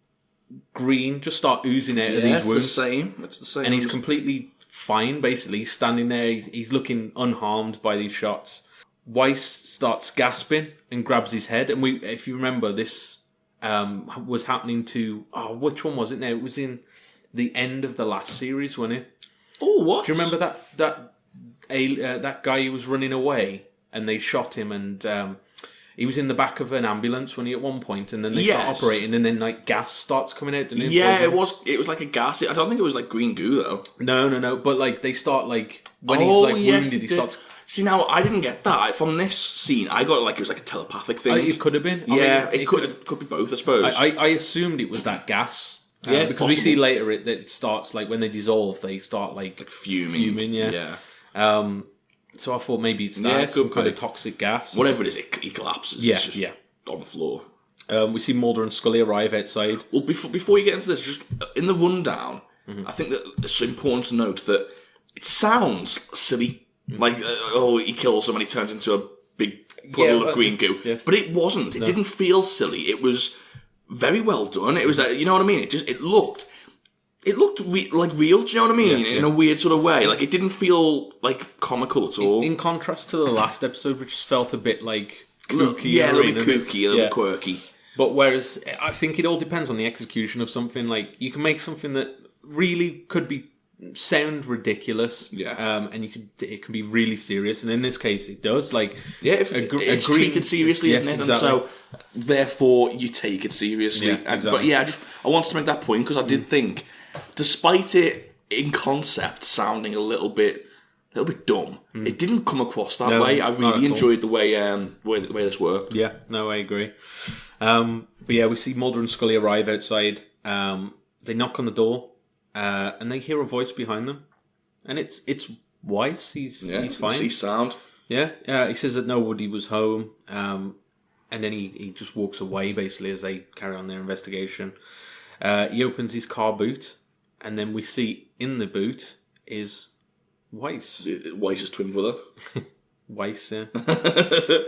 green just start oozing out of these wounds. It's the same. And he's completely fine, basically. He's standing there. He's looking unharmed by these shots. Weiss starts gasping and grabs his head. And if you remember, this was happening to... Oh, which one was it now? It was in the end of the last series, wasn't it? Oh, what? Do you remember that guy who was running away? And they shot him, and he was in the back of an ambulance when he at one point, and then they start operating, and then like gas starts coming out. Didn't it? Yeah, it was like a gas. I don't think it was like green goo though. No. But like they start like when he's like wounded, he starts. See, now I didn't get that from this scene. I got like it was like a telepathic thing. It could have been. It could be both, I suppose. I assumed it was that gas. Yeah, because we see later that it starts like when they dissolve, they start like fuming. Yeah. So I thought maybe it's some kind of toxic gas. Whatever it is, he collapses. Yeah. On the floor. We see Mulder and Scully arrive outside. Well, before you get into this, just in the rundown, I think that it's important to note that it sounds silly. Like, he kills someone, he turns into a big puddle of green goo. Yeah. But it wasn't. It didn't feel silly. It was very well done. It was, you know what I mean? It looked like real, do you know what I mean? In a weird sort of way. Like, it didn't feel, like, comical at all. In contrast to the last episode, which felt a bit, like, kooky. A little bit kooky, a little bit quirky. But whereas, I think it all depends on the execution of something. Like, you can make something that really could sound ridiculous. Yeah. And it can be really serious. And in this case, it does. Like, it's treated seriously, isn't it? Exactly. And so, therefore, you take it seriously. Yeah, exactly. But I wanted to make that point because I did think... Despite it, in concept, sounding a little bit dumb, it didn't come across that way. I really enjoyed the way this worked. Yeah, no, I agree. But yeah, we see Mulder and Scully arrive outside. They knock on the door, and they hear a voice behind them. and it's Weiss. He's fine. He's sound. Yeah. He says that nobody was home, and then he just walks away basically as they carry on their investigation. He opens his car boot, and then we see in the boot is Weiss. Weiss's twin brother. Weiss, yeah.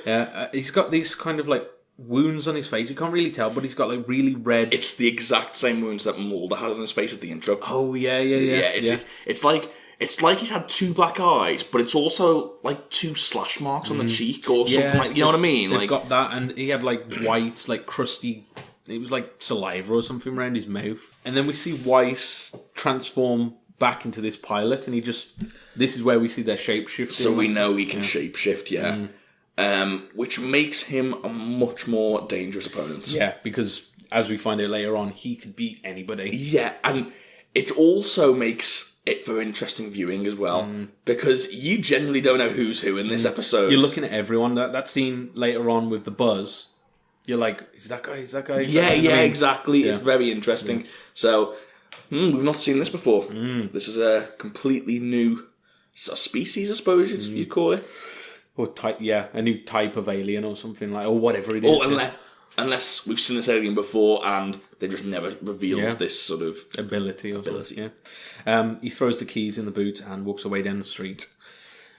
Yeah, he's got these kind of like wounds on his face. You can't really tell, but he's got like really red. It's the exact same wounds that Mulder has on his face at the intro. Oh yeah. It's like he's had two black eyes, but it's also like two slash marks on the cheek or something like. You know what I mean? They've Like got that, and he had like white, like crusty. It was like saliva or something around his mouth, and then we see Weiss transform back into this pilot, and this is where we see their shapeshifting. So we know he can shapeshift, which makes him a much more dangerous opponent. Yeah, because as we find out later on, he could beat anybody. Yeah, and it also makes it for interesting viewing as well, because you generally don't know who's who in this episode. You're looking at everyone. That scene later on with the buzz, you're like, is that guy? Is that guy? Yeah, exactly. Yeah. It's very interesting. Yeah. So, we've not seen this before. This is a completely new species, I suppose you'd call it. Or type, a new type of alien or something like, or whatever it is. Or unless we've seen this alien before and they just never revealed this sort of ability. Yeah. He throws the keys in the boot and walks away down the street.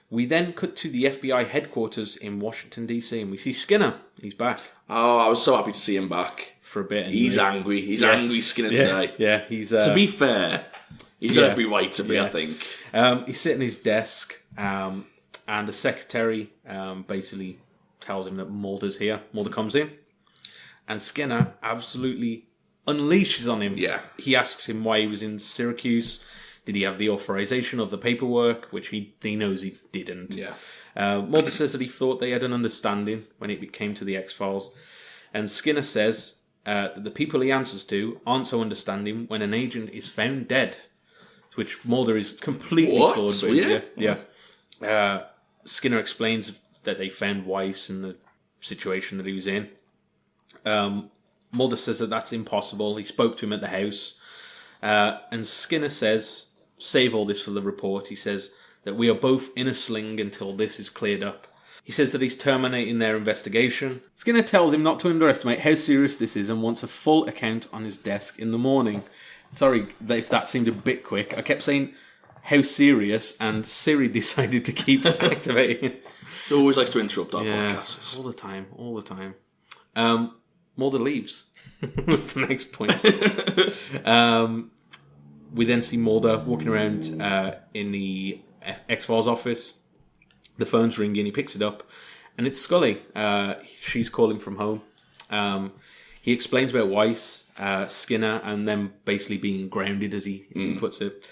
We then cut to the FBI headquarters in Washington, D.C., and we see Skinner. He's back. Oh, I was so happy to see him back. For a bit. He's angry. He's angry Skinner today. Yeah, he's... to be fair, he's got every right to be, I think. He's sitting at his desk, and a secretary basically tells him that Mulder's here. Mulder comes in, and Skinner absolutely unleashes on him. Yeah. He asks him why he was in Syracuse. Did he have the authorization of the paperwork, which he knows he didn't. Yeah. Mulder says that he thought they had an understanding when it came to the X-Files. And Skinner says that the people he answers to aren't so understanding when an agent is found dead. Which Mulder is completely flawed with. Yeah. Skinner explains that they found Weiss in the situation that he was in. Mulder says that that's impossible. He spoke to him at the house. And Skinner says, save all this for the report, he says that we are both in a sling until this is cleared up. He says that he's terminating their investigation. Skinner tells him not to underestimate how serious this is and wants a full account on his desk in the morning. Sorry if that seemed a bit quick. I kept saying how serious, and Siri decided to keep activating. She always likes to interrupt our podcasts. All the time. Mulder leaves. That's the next point. We then see Mulder walking around in the X-Files office. The phone's ringing, he picks it up, and it's Scully. She's calling from home. He explains about Weiss, Skinner, and them basically being grounded, as he puts it.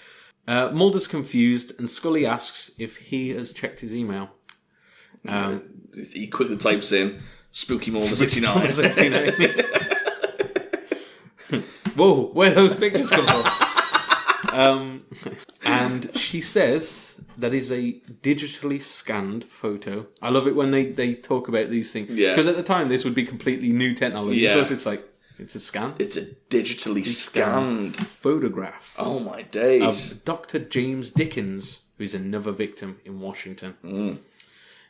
Mulder's confused, and Scully asks if he has checked his email. He quickly types in, Spooky Mulder 69. Whoa, where do those pictures come from? And she says that is a digitally scanned photo. I love it when they talk about these things. Yeah. Because at the time, this would be completely new technology. Yeah. Plus, it's like, it's a scan. It's a digitally scanned photograph. Oh my days. Of Dr. James Dickens, who is another victim in Washington.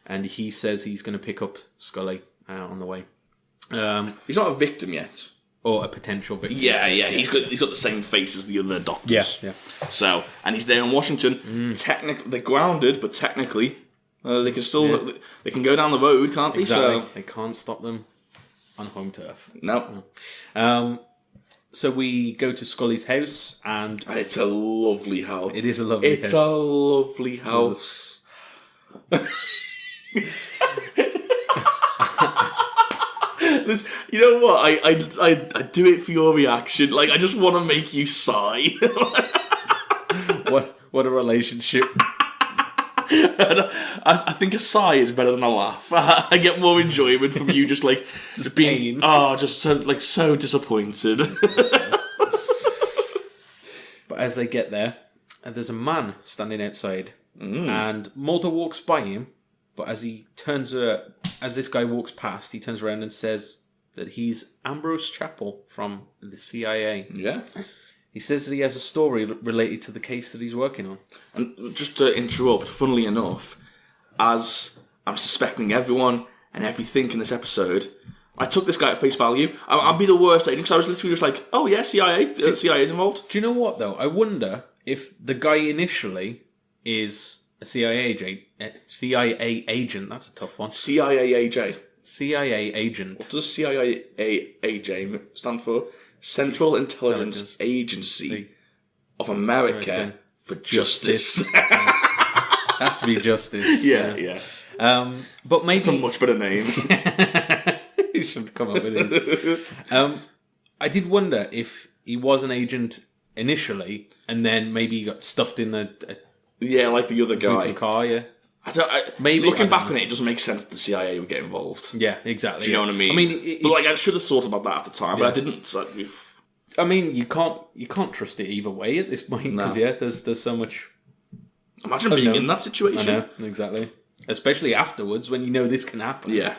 And he says he's going to pick up Scully on the way. He's not a victim yet. Or a potential victim. Yeah. He's got the same face as the other doctors. Yeah. So, and he's there in Washington. Technically, they're grounded, but technically, they can still they can go down the road, can't they? Exactly. So they can't stop them on home turf. No. So we go to Scully's house, and it's a lovely house. It is a lovely house. It's a lovely house. You know what? I do it for your reaction. Like, I just want to make you sigh. What a relationship. I think a sigh is better than a laugh. I get more enjoyment from you just being just so disappointed. But as they get there, there's a man standing outside, and Mulder walks by him. But as this guy walks past, he turns around and says that he's Ambrose Chappell from the CIA. Yeah. He says that he has a story related to the case that he's working on. And just to interrupt, funnily enough, as I'm suspecting everyone and everything in this episode, I took this guy at face value. I'd be the worst agent because I was literally just like, oh yeah, CIA's involved. Do you know what, though? I wonder if the guy initially is a CIA agent. That's a tough one. CIA agent. What does CIA stand for? Central Intelligence Agency of America for Justice. Has to be justice. Yeah. But maybe it's a much better name. You should come up with it. I did wonder if he was an agent initially, and then maybe he got stuffed in the like the other guy. Car, yeah. Maybe looking back on it doesn't make sense that the CIA would get involved. Yeah, exactly. Do you know what I mean? I mean, but I should have thought about that at the time, but I didn't. So, I mean, you can't trust it either way at this point because there's so much. Imagine being in that situation. I know, exactly. Especially afterwards when you know this can happen. Yeah.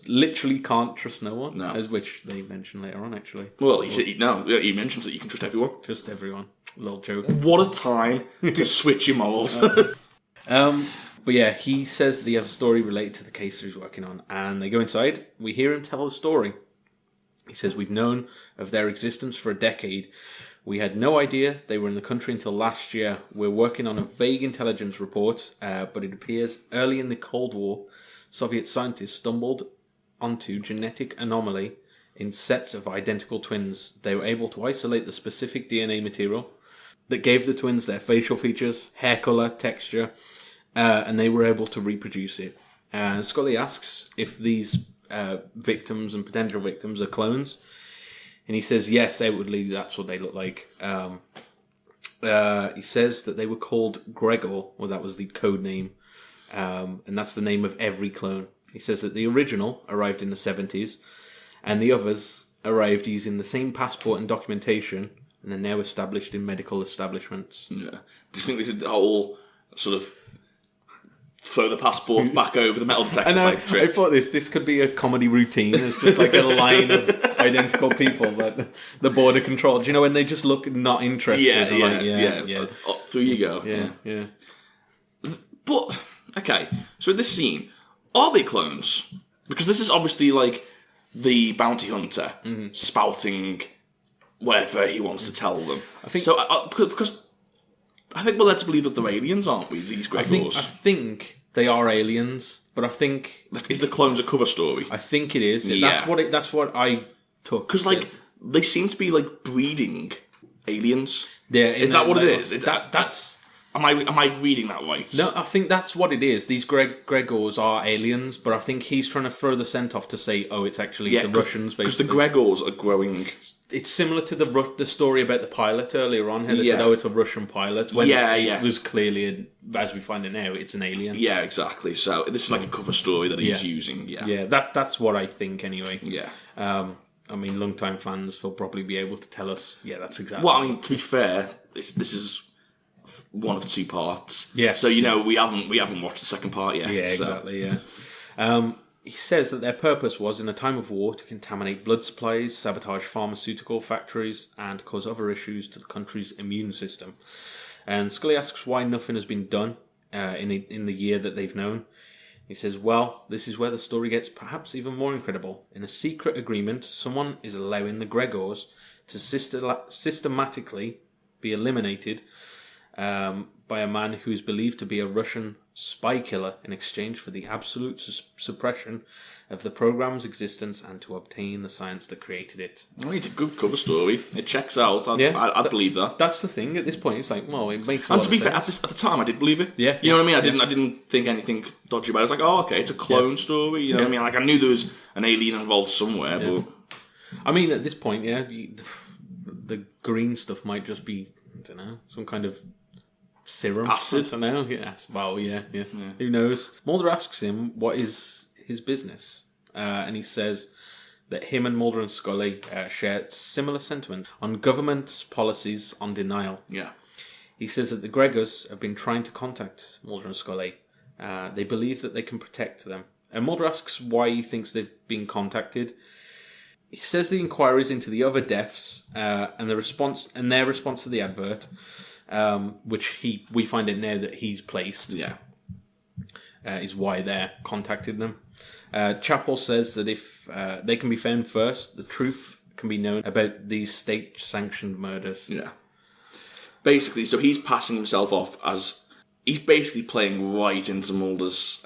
Literally can't trust no one. No. As which they mention later on, actually. Well, he mentions that you can trust everyone. Just everyone. Little joke. What a time to switch your morals. But yeah, he says that he has a story related to the case that he's working on, and they go inside. We hear him tell the story. He says, we've known of their existence for a decade. We had no idea they were in the country until last year. We're working on a vague intelligence report, but it appears early in the Cold War, Soviet scientists stumbled onto genetic anomaly in sets of identical twins. They were able to isolate the specific DNA material that gave the twins their facial features, hair colour, texture, and they were able to reproduce it. Scully asks if these victims and potential victims are clones, and he says yes, outwardly that's what they look like. He says that they were called Gregor, or that was the code name, and that's the name of every clone. He says that the original arrived in the 70s, and the others arrived using the same passport and documentation, and are now established in medical establishments. Yeah. Do you think they did the whole sort of throw the passport back over the metal detector type trick? I thought this could be a comedy routine. It's just like a line of identical people that the border control. Do you know when they just look not interested? Yeah. Through you go. Yeah. But okay, so in this scene, are they clones? Because this is obviously like the bounty hunter spouting whatever he wants to tell them. I think so. Because I think we're led to believe that they're aliens, aren't we? These Gregors. I think they are aliens, but I think is the clones a cover story? I think it is. Yeah. That's what I took. Because they seem to be like breeding aliens. Yeah, is that what it is? That's. Am I reading that right? No, I think that's what it is. These Gregors are aliens, but I think he's trying to throw the scent off to say, oh, it's actually the Russians. Because the Gregors are growing. It's similar to the story about the pilot earlier on. How they said, oh, it's a Russian pilot. When it was clearly, as we find it now, it's an alien. Yeah, exactly. So this is like a cover story that he's using. Yeah, that's what I think anyway. Yeah. I mean, long-time fans will probably be able to tell us, that's exactly. Well, I mean, to be fair, this is one of two parts. Yes. So we haven't watched the second part yet. Yeah, exactly. Yeah. He says that their purpose was, in a time of war, to contaminate blood supplies, sabotage pharmaceutical factories, and cause other issues to the country's immune system. And Scully asks why nothing has been done in the year that they've known. He says, well, this is where the story gets perhaps even more incredible. In a secret agreement, someone is allowing the Gregors to systematically be eliminated by a man who is believed to be a Russian spy killer in exchange for the absolute suppression of the program's existence and to obtain the science that created it. Well, it's a good cover story. It checks out. I'd believe that. That's the thing. At this point, it's like, well, it makes. And to be fair, at the time, I did believe it. Yeah, you know what I mean. I didn't think anything dodgy about it. I was like, oh, okay, it's a clone story. You know what I mean? Like I knew there was an alien involved somewhere, but I mean, at this point, the green stuff might just be, I don't know, some kind of serum, acid. I don't know. Yes. Well, yeah. Who knows? Mulder asks him what is his business, and he says that him and Mulder and Scully share similar sentiment on government's policies on denial. Yeah. He says that the Gregors have been trying to contact Mulder and Scully. They believe that they can protect them. And Mulder asks why he thinks they've been contacted. he says the inquiries into the other deaths and their response to the advert, which we find out now that he's placed. Yeah. Is why they're contacting them. Chapel says that if they can be found first, the truth can be known about these state-sanctioned murders. Yeah. Basically, so he's passing himself off as... He's basically playing right into Mulder's...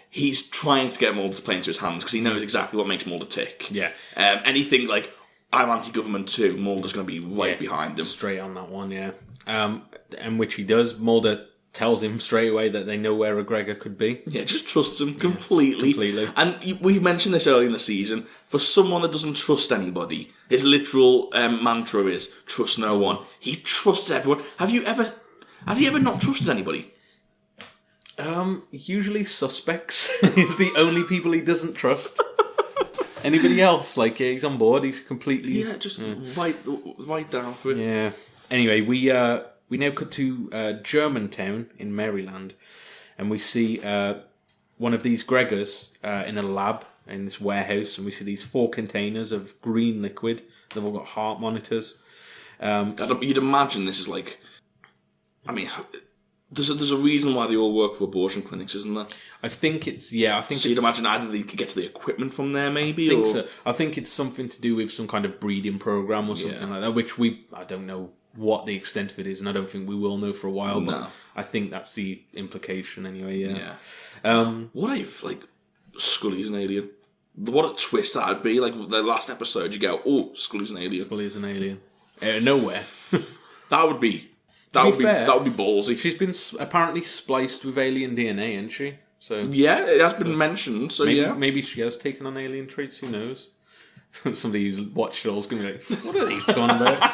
he's trying to get Mulder to play into his hands because he knows exactly what makes Mulder tick. Yeah. Anything like, I'm anti-government too, Mulder's going to be right behind him. Straight on that one, yeah. And which he does. Mulder tells him straight away that they know where a Gregor could be. Yeah, just trusts him completely. Completely. And we mentioned this early in the season. For someone that doesn't trust anybody, his literal mantra is, trust no one. He trusts everyone. Has he ever not trusted anybody? Usually suspects is the only people he doesn't trust. Anybody else, he's on board, he's completely... Yeah, just right down for it. Yeah. Anyway, we now cut to Germantown in Maryland, and we see one of these Gregors in a lab in this warehouse, and we see these 4 containers of green liquid. They've all got heart monitors. You'd imagine this is like... I mean, there's a reason why they all work for abortion clinics, isn't there? I think it's... Yeah, I think so you'd imagine either they could get to the equipment from there, maybe? I think so. I think it's something to do with some kind of breeding program or something like that, which I don't know what the extent of it is, and I don't think we will know for a while, but I think that's the implication anyway, yeah. What if, Scully's an alien? What a twist that'd be. Like, the last episode, you go, oh, Scully's an alien. Scully's an alien. Out of nowhere. That would be ballsy. She's been apparently spliced with alien DNA, hasn't she? So yeah, it has been mentioned, so maybe she has taken on alien traits, who knows? Somebody who's watched it all is going to be like, what are these talking about?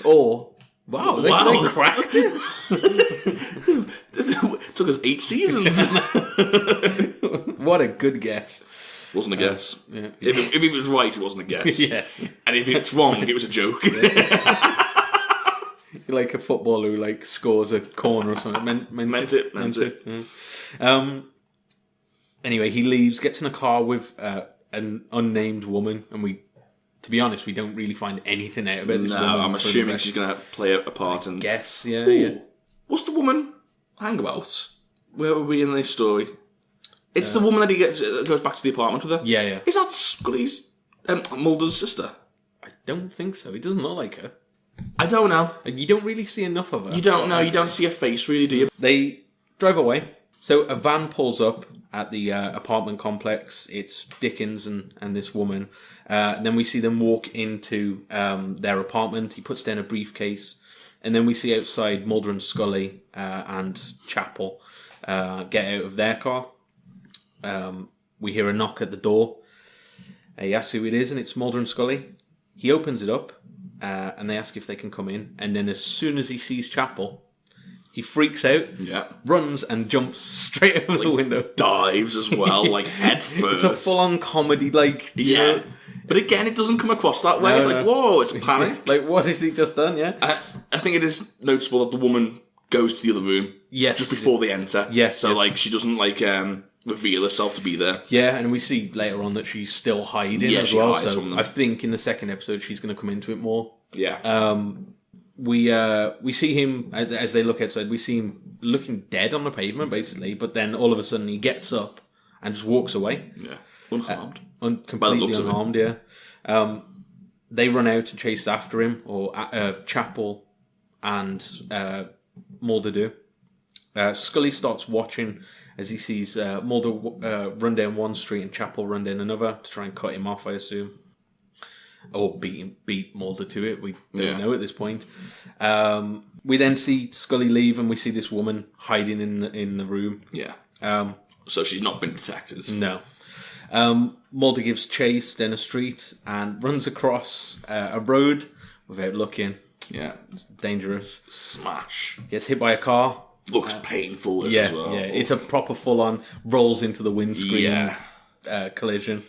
Or... Wow, they cracked it. It took us 8 seasons. What a good guess. Wasn't a guess. Yeah. If it was right, it wasn't a guess. Yeah. And if it's wrong, it was a joke. Like a footballer who scores a corner or something. Meant it. Yeah. Anyway, he leaves, gets in a car with an unnamed woman, and to be honest, we don't really find anything out about this woman. No, I'm assuming she's going to play a part. I guess, yeah. Ooh, yeah. What's the woman hang about? Where were we in this story? It's the woman that he goes back to the apartment with her. Yeah, yeah. Is that Scully's, Mulder's sister? I don't think so. He doesn't look like her. I don't know. You don't really see enough of her. You don't know. You don't see her face, really, do you? They drive away. So a van pulls up at the apartment complex. It's Dickens and this woman. Then we see them walk into their apartment. He puts down a briefcase. And then we see outside Mulder and Scully and Chapel get out of their car. We hear a knock at the door. He asks who it is, and it's Mulder and Scully. He opens it up, and they ask if they can come in. And then as soon as he sees Chapel, he freaks out, runs and jumps straight over the window. Dives as well, head first. It's a full-on comedy, Yeah. But again, it doesn't come across that way. No, whoa, it's panic. What has he just done, yeah? I think it is noticeable that the woman goes to the other room. Yes. Just before they enter. Yes. So, she doesn't, reveal herself to be there. Yeah, and we see later on that she's still hiding as well. So I think in the second episode she's going to come into it more. Yeah. We see him as they look outside. We see him looking dead on the pavement, basically. But then all of a sudden he gets up and just walks away. Yeah, unharmed, completely unharmed. Yeah. They run out and chase after him, or Chapel and Mulder do. Scully starts watching as he sees Mulder run down one street and Chapel run down another to try and cut him off, I assume. Or beat Mulder to it. We don't know at this point. We then see Scully leave and we see this woman hiding in the room. Yeah. So she's not been detected. No. Mulder gives chase down a street and runs across a road without looking. Yeah. It's dangerous. Smash. Gets hit by a car. Looks painful as well. Yeah, it's a proper full-on rolls into the windscreen collision.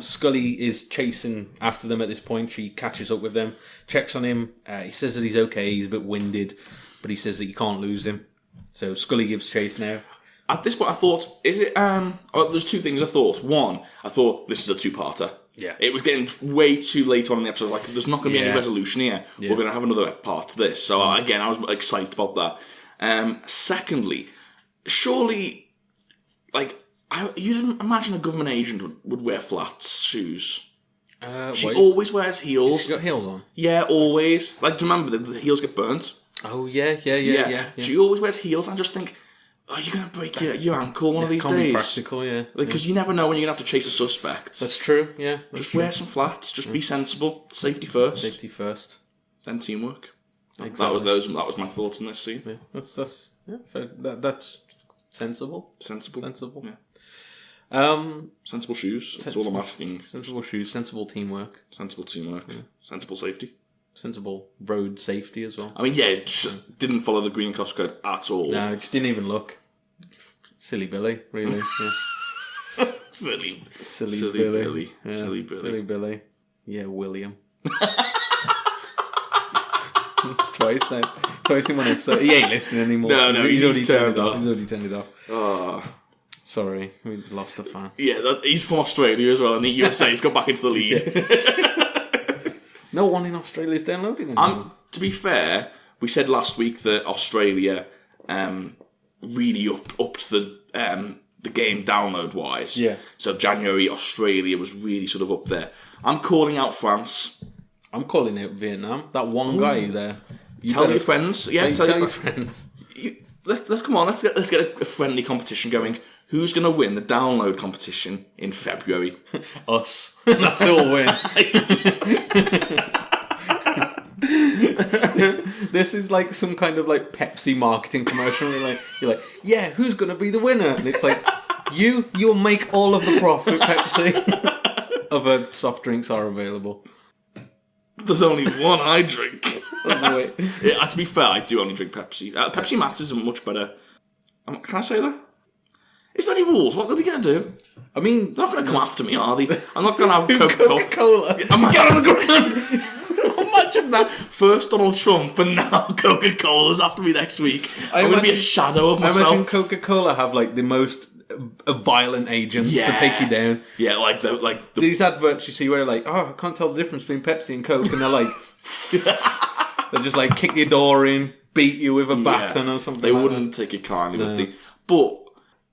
Scully is chasing after them at this point. She catches up with them, checks on him. He says that he's okay. He's a bit winded, but he says that you can't lose him. So Scully gives chase now. At this point, I thought, is it... there's two things I thought. One, I thought, this is a two-parter. Yeah. It was getting way too late on in the episode. Like, there's not going to be any resolution here. Yeah. We're going to have another part to this. So, again, I was excited about that. Secondly, surely, like, you'd imagine a government agent would wear flats shoes. She always wears heels. She's got heels on? Yeah, always. Like, do you remember the heels get burnt? Oh, yeah. She always wears heels. I just think, are you going to break your ankle one of these days? Can't be practical, yeah. Because you never know when you're going to have to chase a suspect. That's true, yeah. Just wear some flats. Just be sensible. Safety first. Safety first. Then teamwork. Exactly. That was my thoughts in this scene. Yeah, that's fair. That's sensible. Sensible. Yeah. Sensible shoes. That's all I'm asking. Sensible shoes. Sensible teamwork. Sensible teamwork. Yeah. Sensible safety. Sensible road safety as well. I mean, didn't follow the green cross code at all. No, just didn't even look. Silly Billy, really. Yeah. Silly Billy. Yeah. Silly Billy. Silly Billy. Yeah, William. It's twice now. Twice in one episode. He ain't listening anymore. No, he's already turned it off. He's already turned it off. Oh. Sorry, we lost a fan. Yeah, he's from Australia as well, and the USA's got back into the lead. No one in Australia is downloading it. To be fair, we said last week that Australia really upped the game download-wise. Yeah. So January, Australia was really sort of up there. I'm calling out France. I'm calling out Vietnam. That one guy there. Tell your friends. Yeah, tell your friends. Let's come on. Let's get a friendly competition going. Who's going to win the download competition in February? Us. That's all win. This is like some kind of like Pepsi marketing commercial. You're like, yeah, who's going to be the winner? And it's like, you'll make all of the profit, Pepsi. Other soft drinks are available. There's only one I drink. Yeah, to be fair, I do only drink Pepsi. Pepsi Max is much better. Can I say that? Is there any rules? What are they going to do? I mean... They're not going to come after me, are they? I'm not going to have Coca-Cola. Get on the ground! Imagine that. First Donald Trump and now Coca-Cola's after me next week. I'm going to be a shadow of myself. I imagine Coca-Cola have like the most violent agents to take you down. Yeah, like the these adverts you see where like, I can't tell the difference between Pepsi and Coke, and they're like... they just like kick your door in, beat you with a baton or something. They wouldn't take it kindly, would they? But...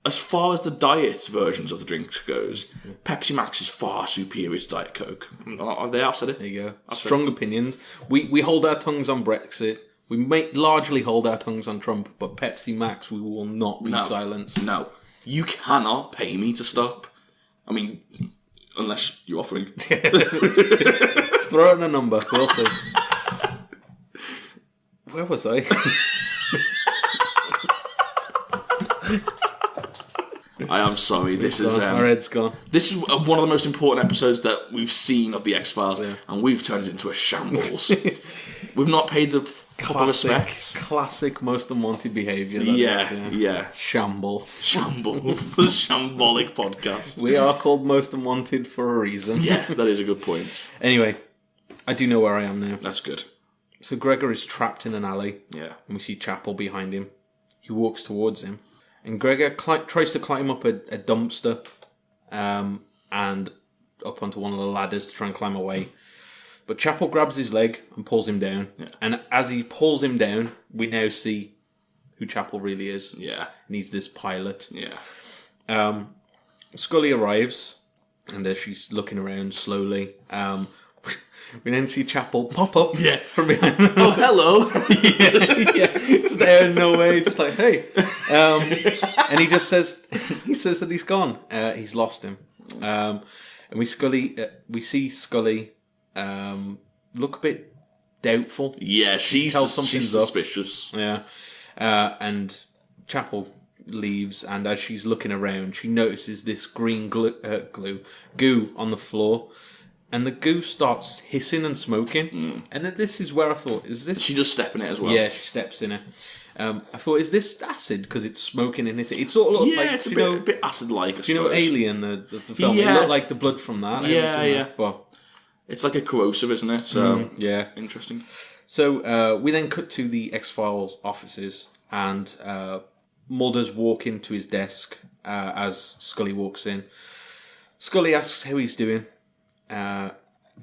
as far as the diet versions of the drinks goes, Pepsi Max is far superior to Diet Coke. I've said it. There you go. Strong opinions. We hold our tongues on Brexit. We may largely hold our tongues on Trump, but Pepsi Max, we will not be silenced. No. You cannot pay me to stop. I mean, unless you're offering. Throw in a number. We'll see. Where was I? I am sorry. Our head's gone. This is one of the most important episodes that we've seen of the X-Files, and we've turned it into a shambles. We've not paid the proper respect. Classic Most Unwanted behaviour. Yeah. Shambles. The shambolic podcast. We are called Most Unwanted for a reason. Yeah, that is a good point. Anyway, I do know where I am now. That's good. So Gregor is trapped in an alley. Yeah. And we see Chapel behind him. He walks towards him. And Gregor tries to climb up a dumpster and up onto one of the ladders to try and climb away. But Chapel grabs his leg and pulls him down. Yeah. And as he pulls him down, we now see who Chapel really is. Yeah. And he's this pilot. Yeah. Scully arrives, and as she's looking around slowly, we then see Chapel pop up from behind. Oh, hello. yeah. Just out of nowhere, just like, hey. And he just says, that he's gone. He's lost him. And we see Scully look a bit doubtful. Yeah, she's suspicious. Yeah. And Chapel leaves, and as she's looking around, she notices this green goo on the floor. And the goo starts hissing and smoking. And this is where I thought, is this... She just steps in it as well. Yeah, she steps in it. I thought, is this acid? Because it's smoking and hissing. It sort of looked like... it's a bit acid-like, Do you know Alien, the film? Yeah. It looked like the blood from that. Yeah. But it's like a corrosive, isn't it? So, yeah. Interesting. So we then cut to the X-Files offices, and Mulder's walking to his desk as Scully walks in. Scully asks how he's doing, and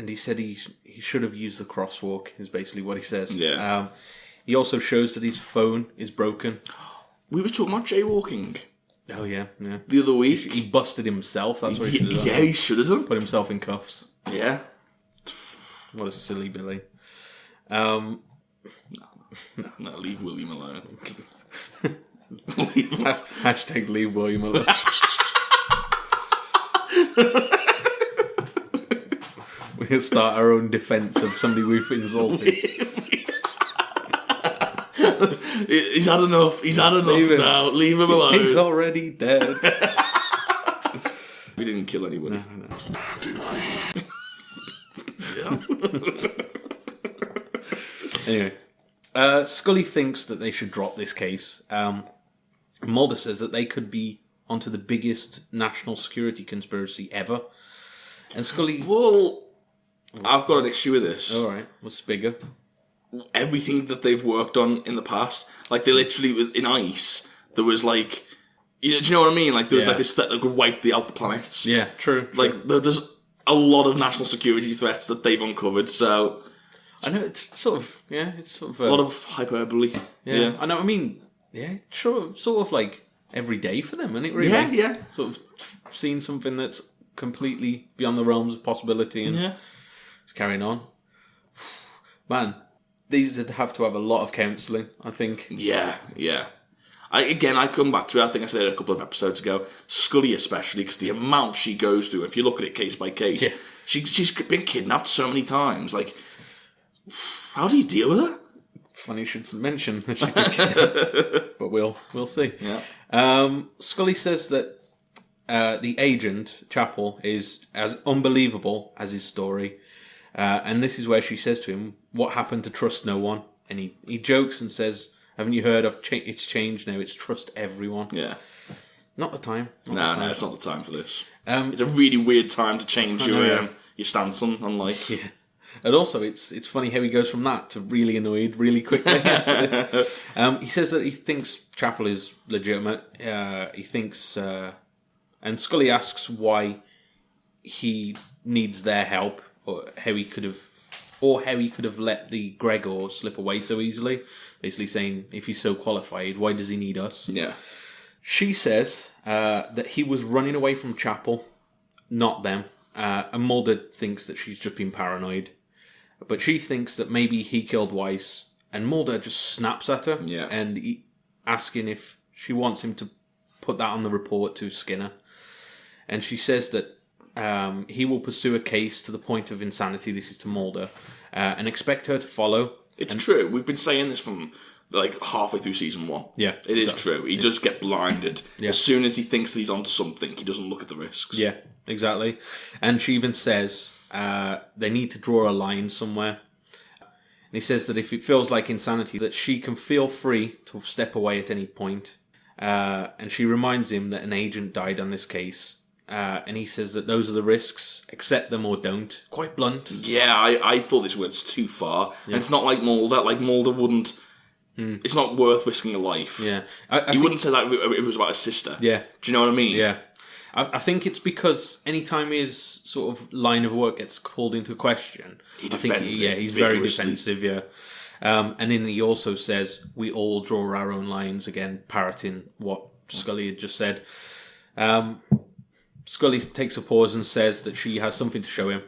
he said he should have used the crosswalk, is basically what he says. Yeah. He also shows that his phone is broken. We were talking about jaywalking Oh, yeah. the other week. He busted himself, that's what he should have done. Yeah, he should have done. Put himself in cuffs. Yeah. What a silly Billy. No, leave William alone. Leave him. Hashtag leave William alone. We'll start our own defence of somebody we've insulted. He's had enough. He's had enough now. Leave him alone. He's already dead. We didn't kill anybody. No. Anyway, Scully thinks that they should drop this case. Mulder says that they could be onto the biggest national security conspiracy ever. And Scully... Well, I've got an issue with this. All right, what's bigger? Everything that they've worked on in the past. Like, they literally, in Ice, there was like... do you know what I mean? Like, there was like this threat that could wipe out the planets. Yeah, true. Like, there's a lot of national security threats that they've uncovered, so... I know, it's sort of... Yeah, it's sort of... a lot of hyperbole. Yeah, I know, I mean... Yeah, sort of like every day for them, isn't it, really? Yeah. Sort of seeing something that's completely beyond the realms of possibility and just carrying on. Man, these would have to have a lot of counselling, I think. Yeah. I come back to it, I think I said it a couple of episodes ago, Scully especially, because the amount she goes through, if you look at it case by case, she's been kidnapped so many times. Like, how do you deal with her? Funny you should mention that she could get but we'll see. Yeah. Scully says that the agent, Chapel, is as unbelievable as his story. And this is where she says to him, what happened to trust no one? And he jokes and says, haven't you heard of it's changed now, it's trust everyone. Yeah. Not the time. No, it's not the time for this. It's a really weird time to change your stance on like... Yeah. And also, it's funny how he goes from that to really annoyed really quickly. He says that he thinks Chapel is legitimate. He thinks... and Scully asks why he needs their help, or how he could have let the Gregor slip away so easily. Basically saying, if he's so qualified, why does he need us? Yeah. She says that he was running away from Chapel, not them. And Mulder thinks that she's just been paranoid. But she thinks that maybe he killed Weiss, and Mulder just snaps at her, and asking if she wants him to put that on the report to Skinner. And she says that he will pursue a case to the point of insanity, this is to Mulder, and expect her to follow. It's true. We've been saying this from like halfway through season 1. Yeah. It is true. He does get blinded. Yeah. As soon as he thinks that he's onto something, he doesn't look at the risks. Yeah, exactly. And she even says... they need to draw a line somewhere. And he says that if it feels like insanity, that she can feel free to step away at any point. And she reminds him that an agent died on this case. And he says that those are the risks. Accept them or don't. Quite blunt. Yeah, I thought this went too far. Yeah. And it's not like Mulder. Like, Mulder wouldn't... It's not worth risking a life. Yeah. He wouldn't say that if it was about his sister. Yeah. Do you know what I mean? Yeah. I think it's because anytime his sort of line of work gets called into question, he's very defensive, and then he also says, we all draw our own lines, again, parroting what Scully had just said. Scully takes a pause and says that she has something to show him,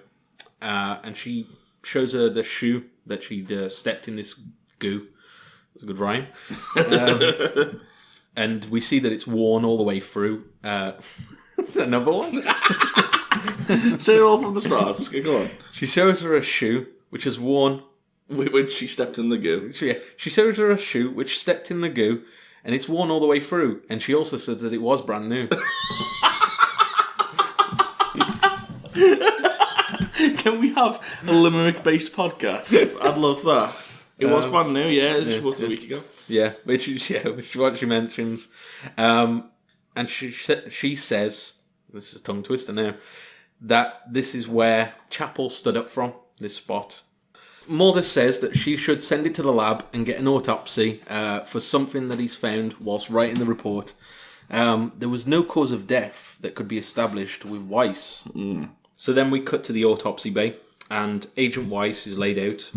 and she shows her the shoe that she'd stepped in this goo. That's a good rhyme. And we see that it's worn all the way through. Another one? Say it all from the start. Go on. She shows her a shoe which is worn. When she stepped in the goo. She shows her a shoe which stepped in the goo, and it's worn all the way through. And she also said that it was brand new. Can we have a limerick-based podcast? I'd love that. It was brand new, it was about a week ago. Yeah, which is what she mentions. And she says, this is a tongue twister now, that this is where Chapel stood up from, this spot. Mulder says that she should send it to the lab and get an autopsy for something that he's found whilst writing the report. There was no cause of death that could be established with Weiss. So then we cut to the autopsy bay, and Agent Weiss is laid out,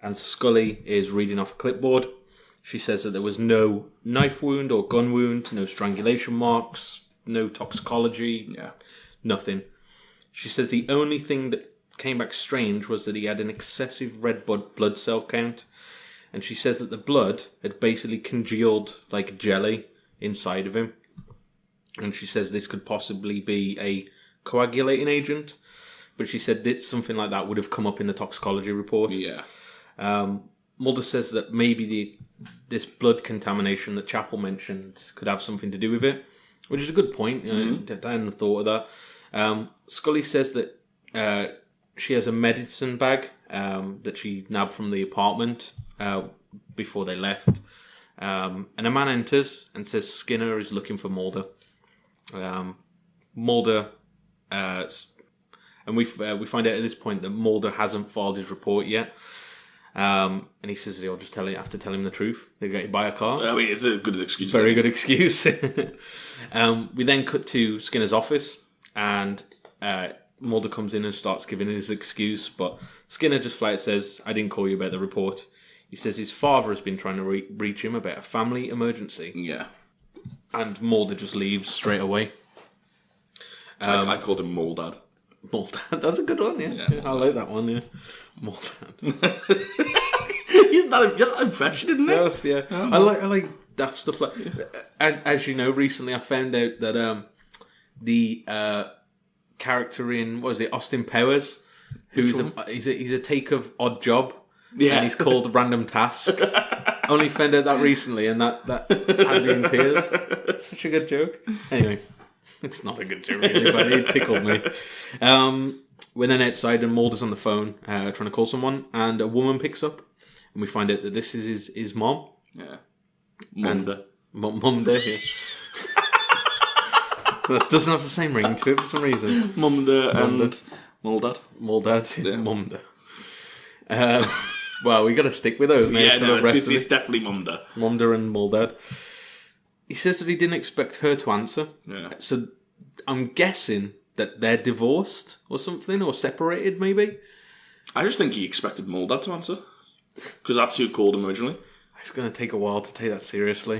and Scully is reading off a clipboard. She says that there was no knife wound or gun wound, no strangulation marks, no toxicology, nothing. She says the only thing that came back strange was that he had an excessive red blood cell count, and she says that the blood had basically congealed like jelly inside of him, and she says this could possibly be a coagulating agent, but she said that something like that would have come up in the toxicology report. Mulder says that maybe this blood contamination that Chappell mentioned could have something to do with it, which is a good point. I hadn't thought of that. Scully says that she has a medicine bag that she nabbed from the apartment before they left. And a man enters and says Skinner is looking for Mulder. Mulder, and we find out at this point that Mulder hasn't filed his report yet. And he says that he'll just have to tell him the truth. They'll get hit by a car. I mean, it's a good excuse. Very good excuse. We then cut to Skinner's office, and Mulder comes in and starts giving his excuse, but Skinner just flat says, I didn't call you about the report. He says his father has been trying to reach him about a family emergency. Yeah. And Mulder just leaves straight away. I called him Moldad. Moldad, that's a good one, yeah. I like that one, yeah. Moldad. You're not impressed, didn't it? Yes, yeah. I like that stuff. Like, as you know, recently I found out that the character in, what is it, Austin Powers, who's he's a take of Odd Job. Yeah. And he's called Random Task. Only found out that recently, and that had me in tears. It's such a good joke. Anyway, it's not a good joke really, but it tickled me. We're then outside, and Mulder's on the phone trying to call someone, and a woman picks up, and we find out that this is his mom. Yeah. Munda. Munda, yeah. That doesn't have the same ring to it for some reason. Munda and Muldad. Muldad, yeah. Munda. Well, we got to stick with those now. Yeah, no, it's definitely Munda. Munda and Muldad. He says that he didn't expect her to answer. Yeah. So I'm guessing that they're divorced or something, or separated maybe. I just think he expected Muldad to answer, because that's who called him originally. It's going to take a while to take that seriously.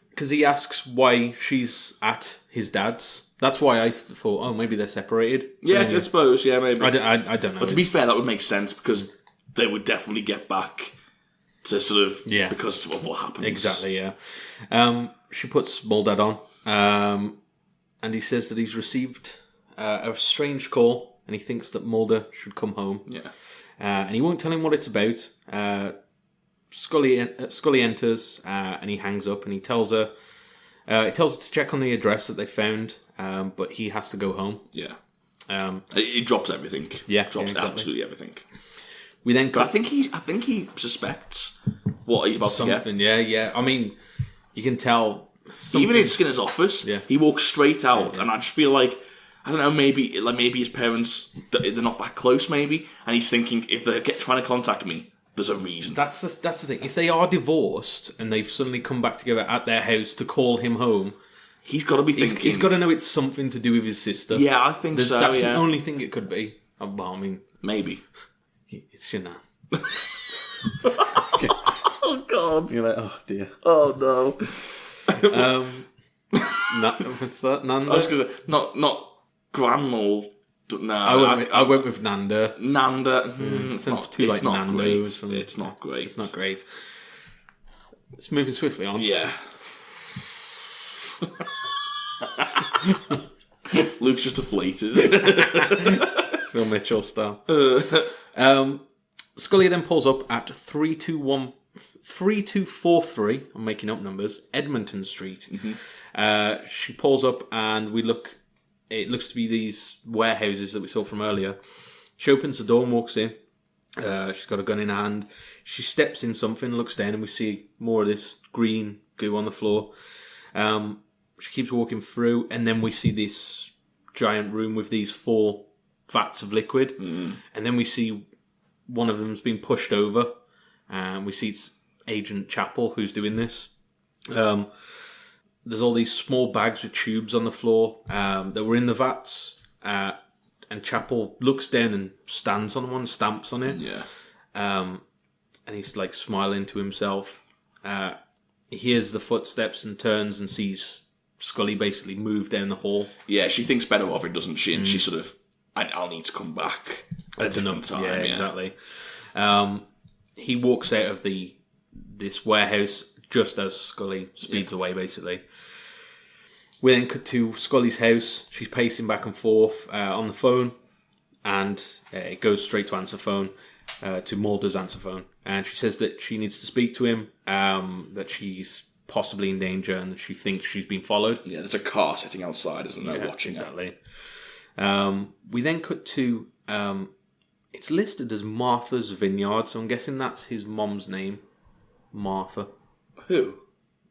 Because he asks why she's at his dad's. That's why I thought, oh, maybe they're separated. Yeah, I suppose. Yeah, maybe. I don't know. But to be fair, that would make sense, because they would definitely get back to sort of... Yeah. Because of what happens. Exactly, yeah. She puts Muldad on, and he says that he's received a strange call, and he thinks that Mulder should come home. Yeah. And he won't tell him what it's about. Scully enters, and he hangs up, and he tells her to check on the address that they found, but he has to go home. Yeah. He drops everything. Yeah, drops exactly. absolutely everything. We then But I think he suspects what he's about to get. something. Yeah. I mean, you can tell. Even in Skinner's office, he walks straight out, and I just feel like, I don't know, maybe his parents, they're not that close, maybe, and he's thinking, if they're trying to contact me, there's a reason. That's the thing. If they are divorced and they've suddenly come back together at their house to call him home, he's got to be thinking. He's got to know it's something to do with his sister. Yeah, I think so. That's the only thing it could be. Well, I mean, maybe. It's your nan. Oh God! You're like, oh dear. Oh no. What's that? Nanda? I was going to say not grandma. No, I went with Nanda. Nanda. It's not too like Nando. Great. It's not great. It's not great. It's moving swiftly on. Yeah. Luke's just deflated. Phil Mitchell style. Scully then pulls up at 3243. I'm making up numbers. Edmonton Street. Mm-hmm. She pulls up, and we look. It looks to be these warehouses that we saw from earlier. She opens the door and walks in. She's got a gun in her hand. She steps in something, looks down, and we see more of this green goo on the floor. She keeps walking through, and then we see this giant room with these 4 vats of liquid. And then we see one of them's been pushed over. And we see it's Agent Chapel who's doing this. There's all these small bags with tubes on the floor that were in the vats. And Chapel looks down and stands on one, stamps on it. Yeah. And he's like smiling to himself. He hears the footsteps and turns and sees Scully basically move down the hall. Yeah, she thinks better of it, doesn't she? And she sort of, I'll need to come back at a different time. Yeah, exactly. He walks out of this warehouse just as Scully speeds away, basically. We then cut to Scully's house. She's pacing back and forth on the phone, and it goes straight to answer phone, to Mulder's answer phone. And she says that she needs to speak to him, that she's possibly in danger, and that she thinks she's been followed. Yeah, there's a car sitting outside, isn't there, watching exactly. We then cut to... it's listed as Martha's Vineyard, so I'm guessing that's his mom's name. Martha. Who?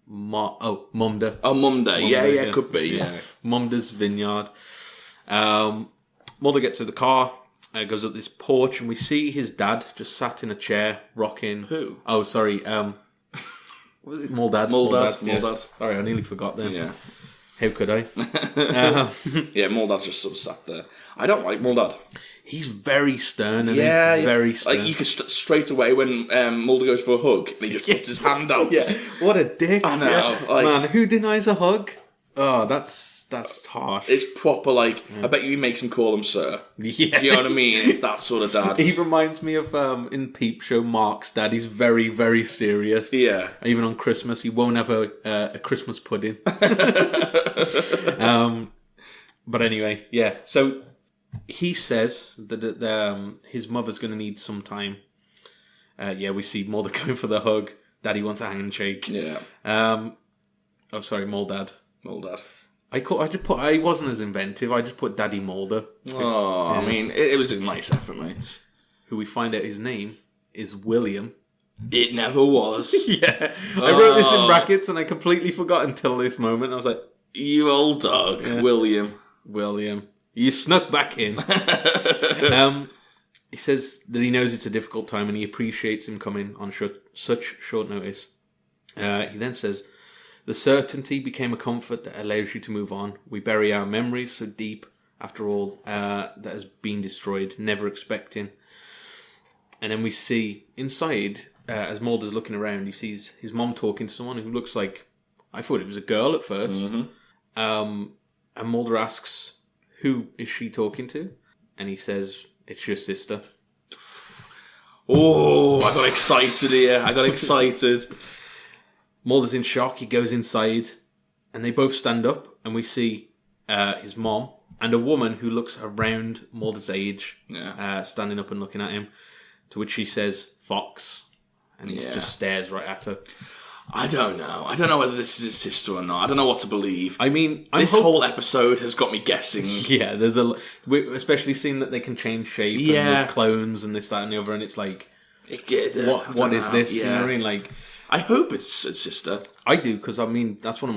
Mumda. Oh, Mumda. Yeah, could be. Yeah. Mumda's Vineyard. Mulder gets to the car, goes up this porch, and we see his dad just sat in a chair, rocking. Who? Oh, sorry. What was it? Muldad. Muldad. Sorry, I nearly forgot then. Yeah. How could I? Yeah, Muldad's just sort of sat there. I don't like Muldad. He's very stern, and very stern. Like you can straight away when Mulder goes for a hug, and he just puts his hand out. Yeah, what a dick! I know. Yeah. Man, who denies a hug? Oh, that's harsh. It's proper. Like I bet you he makes him call him sir. Yeah, you know what I mean. It's that sort of dad. He reminds me of in Peep Show, Mark's dad. He's very, very serious. Yeah. Even on Christmas, he won't have a Christmas pudding. But anyway, yeah. So he says that his mother's going to need some time. We see Mulder going for the hug. Daddy wants a handshake. Yeah. Oh, sorry, Muldad. I wasn't as inventive. I just put Daddy Mulder. Oh, I mean, it was a nice effort, mate. Who we find out his name is William. It never was. Yeah. I wrote this in brackets and I completely forgot until this moment. I was like, you old dog, yeah. William. You snuck back in. He says that he knows it's a difficult time and he appreciates him coming on such short notice. He then says, the certainty became a comfort that allows you to move on. We bury our memories so deep, after all, that has been destroyed, never expecting. And then we see inside, as Mulder's looking around, he sees his mom talking to someone who looks like, I thought it was a girl at first. Mm-hmm. And Mulder asks, who is she talking to? And he says, it's your sister. Oh, I got excited here. Mulder's in shock. He goes inside and they both stand up and we see his mom and a woman who looks around Mulder's age, standing up and looking at him, to which she says, Fox. And he just stares right at her. I don't know whether this is his sister or not. I don't know what to believe. I mean, this whole episode has got me guessing. Yeah, there's especially seeing that they can change shape and there's clones and this, that and the other, and it's like, what is this? Yeah. You know what I mean? Like, I hope it's his sister. I do, because I mean, that's one of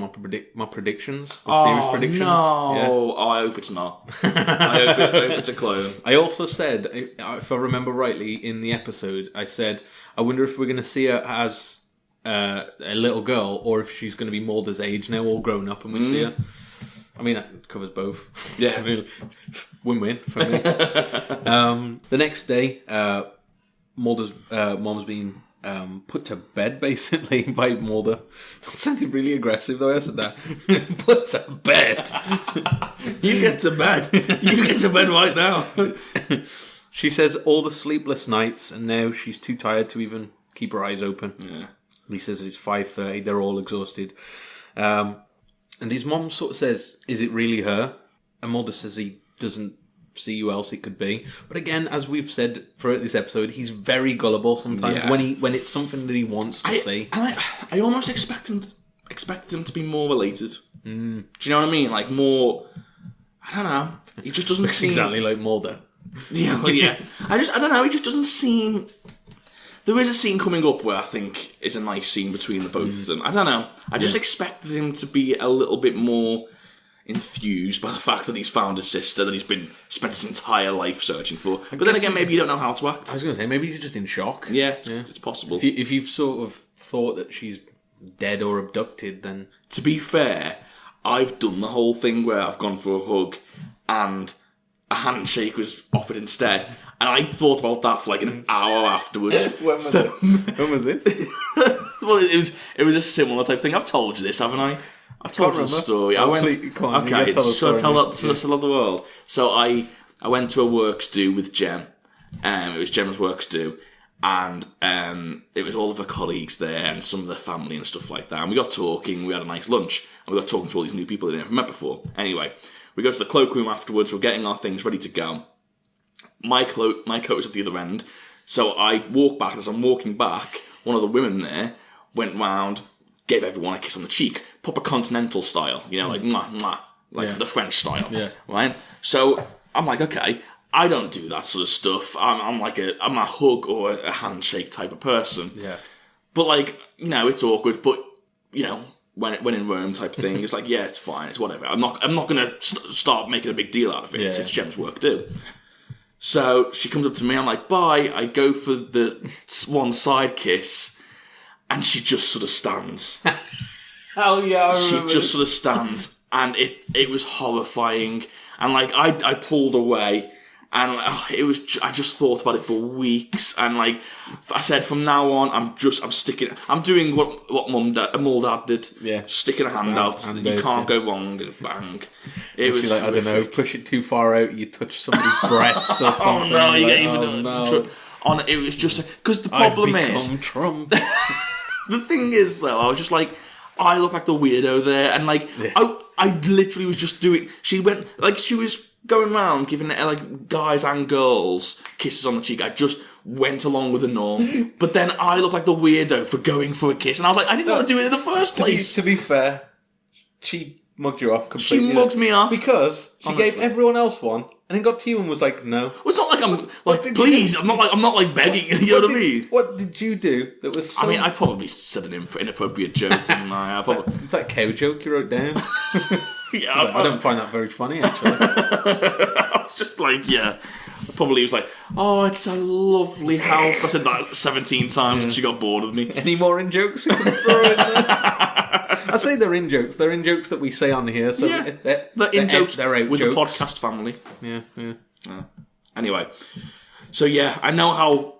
my predictions. Series predictions. No. Yeah. Oh, I hope it's not. I hope it's a clone. I also said, if I remember rightly, in the episode, I said, I wonder if we're going to see her as a little girl, or if she's going to be Mulder's age now, all grown up, and we see her. I mean, that covers both. Yeah. I mean, win-win for me. The next day, Mulder's mom's been put to bed, basically, by Mulder. That sounded really aggressive, though. I said that. Put to bed. You get to bed. You get to bed right now. She says all the sleepless nights, and now she's too tired to even keep her eyes open. Yeah. He says it's 5:30. They're all exhausted. And his mom sort of says, is it really her? And Mulder says he doesn't see who else it could be. But again, as we've said throughout this episode, he's very gullible sometimes when it's something that he wants to see. And I almost expected him to be more related. Do you know what I mean? Like more, I don't know. He just doesn't seem exactly like Mulder. Yeah, well, yeah. I don't know. He just doesn't seem. There is a scene coming up where I think is a nice scene between the both of them. I don't know. I just expected him to be a little bit more enthused by the fact that he's found his sister that he's spent his entire life searching for. But then again, maybe you don't know how to act. I was going to say, maybe he's just in shock. Yeah, it's possible. If you've sort of thought that she's dead or abducted, then... To be fair, I've done the whole thing where I've gone for a hug and a handshake was offered instead. And I thought about that for like an hour afterwards. When was this? Well, it was a similar type of thing. I've told you this, haven't I? I've told you the story. I went. Okay, should I tell that to the rest of the world? So I went to a works do with Jem. It was Jem's works do, and it was all of her colleagues there and some of their family and stuff like that. And we got talking. We had a nice lunch, and we got talking to all these new people that I never met before. Anyway, we go to the cloakroom afterwards. We're getting our things ready to go. My coat was at the other end, so I walk back. As I'm walking back, one of the women there went round, gave everyone a kiss on the cheek, proper continental style, like mwah, mwah, like the French style, right? So I'm like, okay, I don't do that sort of stuff. I'm a hug or a handshake type of person. Yeah. But it's awkward. But when in Rome type thing, it's like, yeah, it's fine, it's whatever. I'm not gonna start making a big deal out of it. It's Jem's work do. So she comes up to me, I'm like, bye. I go for the one side kiss, and she just sort of stands. Oh yeah, she just sort of stands, and it was horrifying. And I pulled away, and I just thought about it for weeks. And I said, from now on, I'm doing what Mulder did. Yeah, sticking a hand out. You can't go wrong. And bang. It was I don't know, push it too far out, you touch somebody's breast or something. Oh no, you get even. It was just because the problem is Trump. The thing is, though, I was just like, I look like the weirdo there, and I literally was just doing. She went she was going around giving guys and girls kisses on the cheek. I just went along with the norm, but then I look like the weirdo for going for a kiss, and I was like, I didn't want to do it in the first place. To be fair, she mugged you off completely. She mugged me off because she gave everyone else one, and then got to you and was like, "No." Well, it's not like I'm please. I'm not begging. You know what I mean? What did you do that was? So... I mean, I probably said an inappropriate joke, didn't I? Is that cow joke you wrote down? Yeah, I don't find that very funny, actually. I was just probably was like, oh, it's a lovely house. I said that 17 times and she got bored of me. Any more in jokes you can throw in there? I say they're in jokes. They're in jokes that we say on here. So they're in jokes. They're out with jokes. The podcast family. Yeah. Anyway, so I know how.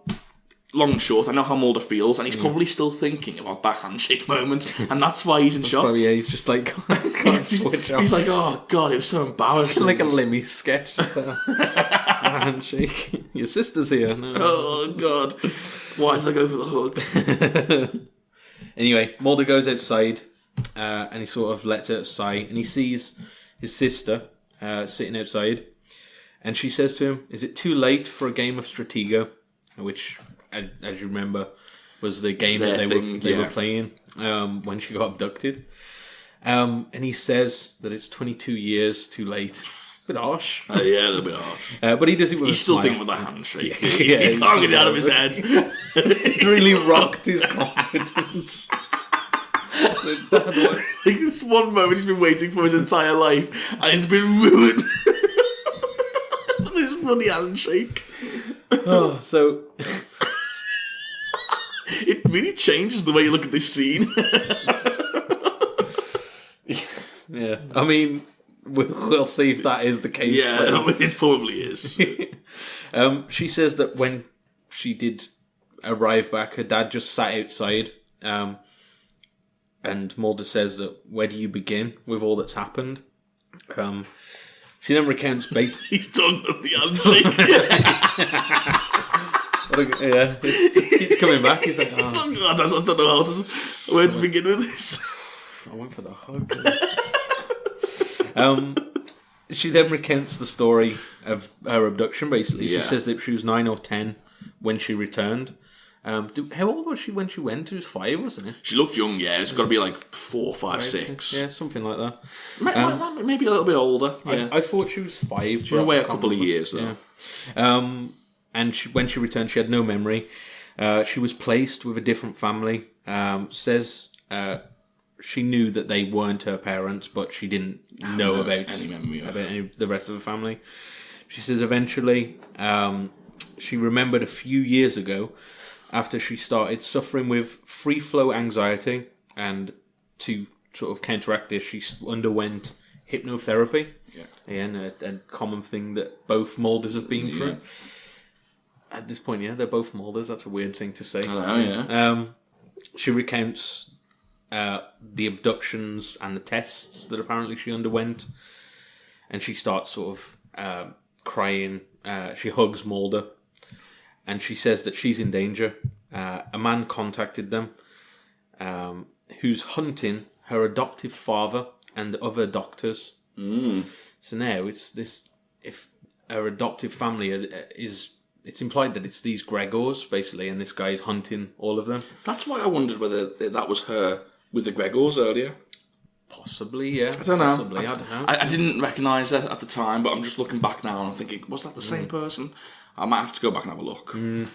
Long and short, I know how Mulder feels, and he's probably still thinking about that handshake moment, and that's why he's in shock. Probably, he's just can't switch off. He's like, oh god, it was so embarrassing. Like a Lemmy sketch, just a handshake. Your sister's here. No. Oh god, why does I go for the hug? Anyway, Mulder goes outside, and he sort of lets out a sigh, and he sees his sister sitting outside, and she says to him, "Is it too late for a game of Stratego?" Which, as you remember, was the game that they were playing when she got abducted. And he says that it's 22 years too late. A bit harsh. Yeah, a little bit harsh. But he does it with He's a still smile. thinking with that handshake. He can't get it out of his head. It's really rocked his confidence. This one moment he's been waiting for his entire life, and it's been ruined. This bloody handshake. So it really changes the way you look at this scene. Yeah, I mean, we'll see if that is the case. Yeah, it probably is. She says that when she did arrive back, her dad just sat outside. And Mulder says that, where do you begin with all that's happened? She then recounts basically... He's done with the handshake. Yeah, it keeps coming back. He's like, oh. I don't know where to begin with this. I went for the hug. She then recounts the story of her abduction, basically. She says that she was 9 or 10 when she returned. How old was she when she went? It was 5, wasn't it? She looked young, yeah. It's got to be like 4, 5, 6. Yeah, something like that. Maybe a little bit older. Yeah. I thought she was 5. She was away a couple of years, though. Yeah. And when she returned, she had no memory. She was placed with a different family. Says she knew that they weren't her parents, but she didn't know about any memory of the rest of the family. She says eventually she remembered a few years ago after she started suffering with free flow anxiety, and to sort of counteract this, she underwent hypnotherapy. Yeah. Again, a common thing that both Mulders have been through. At this point, they're both Mulders. That's a weird thing to say. I know, yeah. She recounts the abductions and the tests that apparently she underwent, and she starts sort of crying. She hugs Mulder, and she says that she's in danger. A man contacted them who's hunting her adoptive father and other doctors. So now it's this, if her adoptive family is, it's implied that it's these Gregors basically, and this guy is hunting all of them. That's why I wondered whether that was her with the Gregors earlier. Possibly, yeah. I don't know. Possibly, I don't know. I didn't recognise that at the time, but I'm just looking back now and I'm thinking, was that the same person? I might have to go back and have a look. And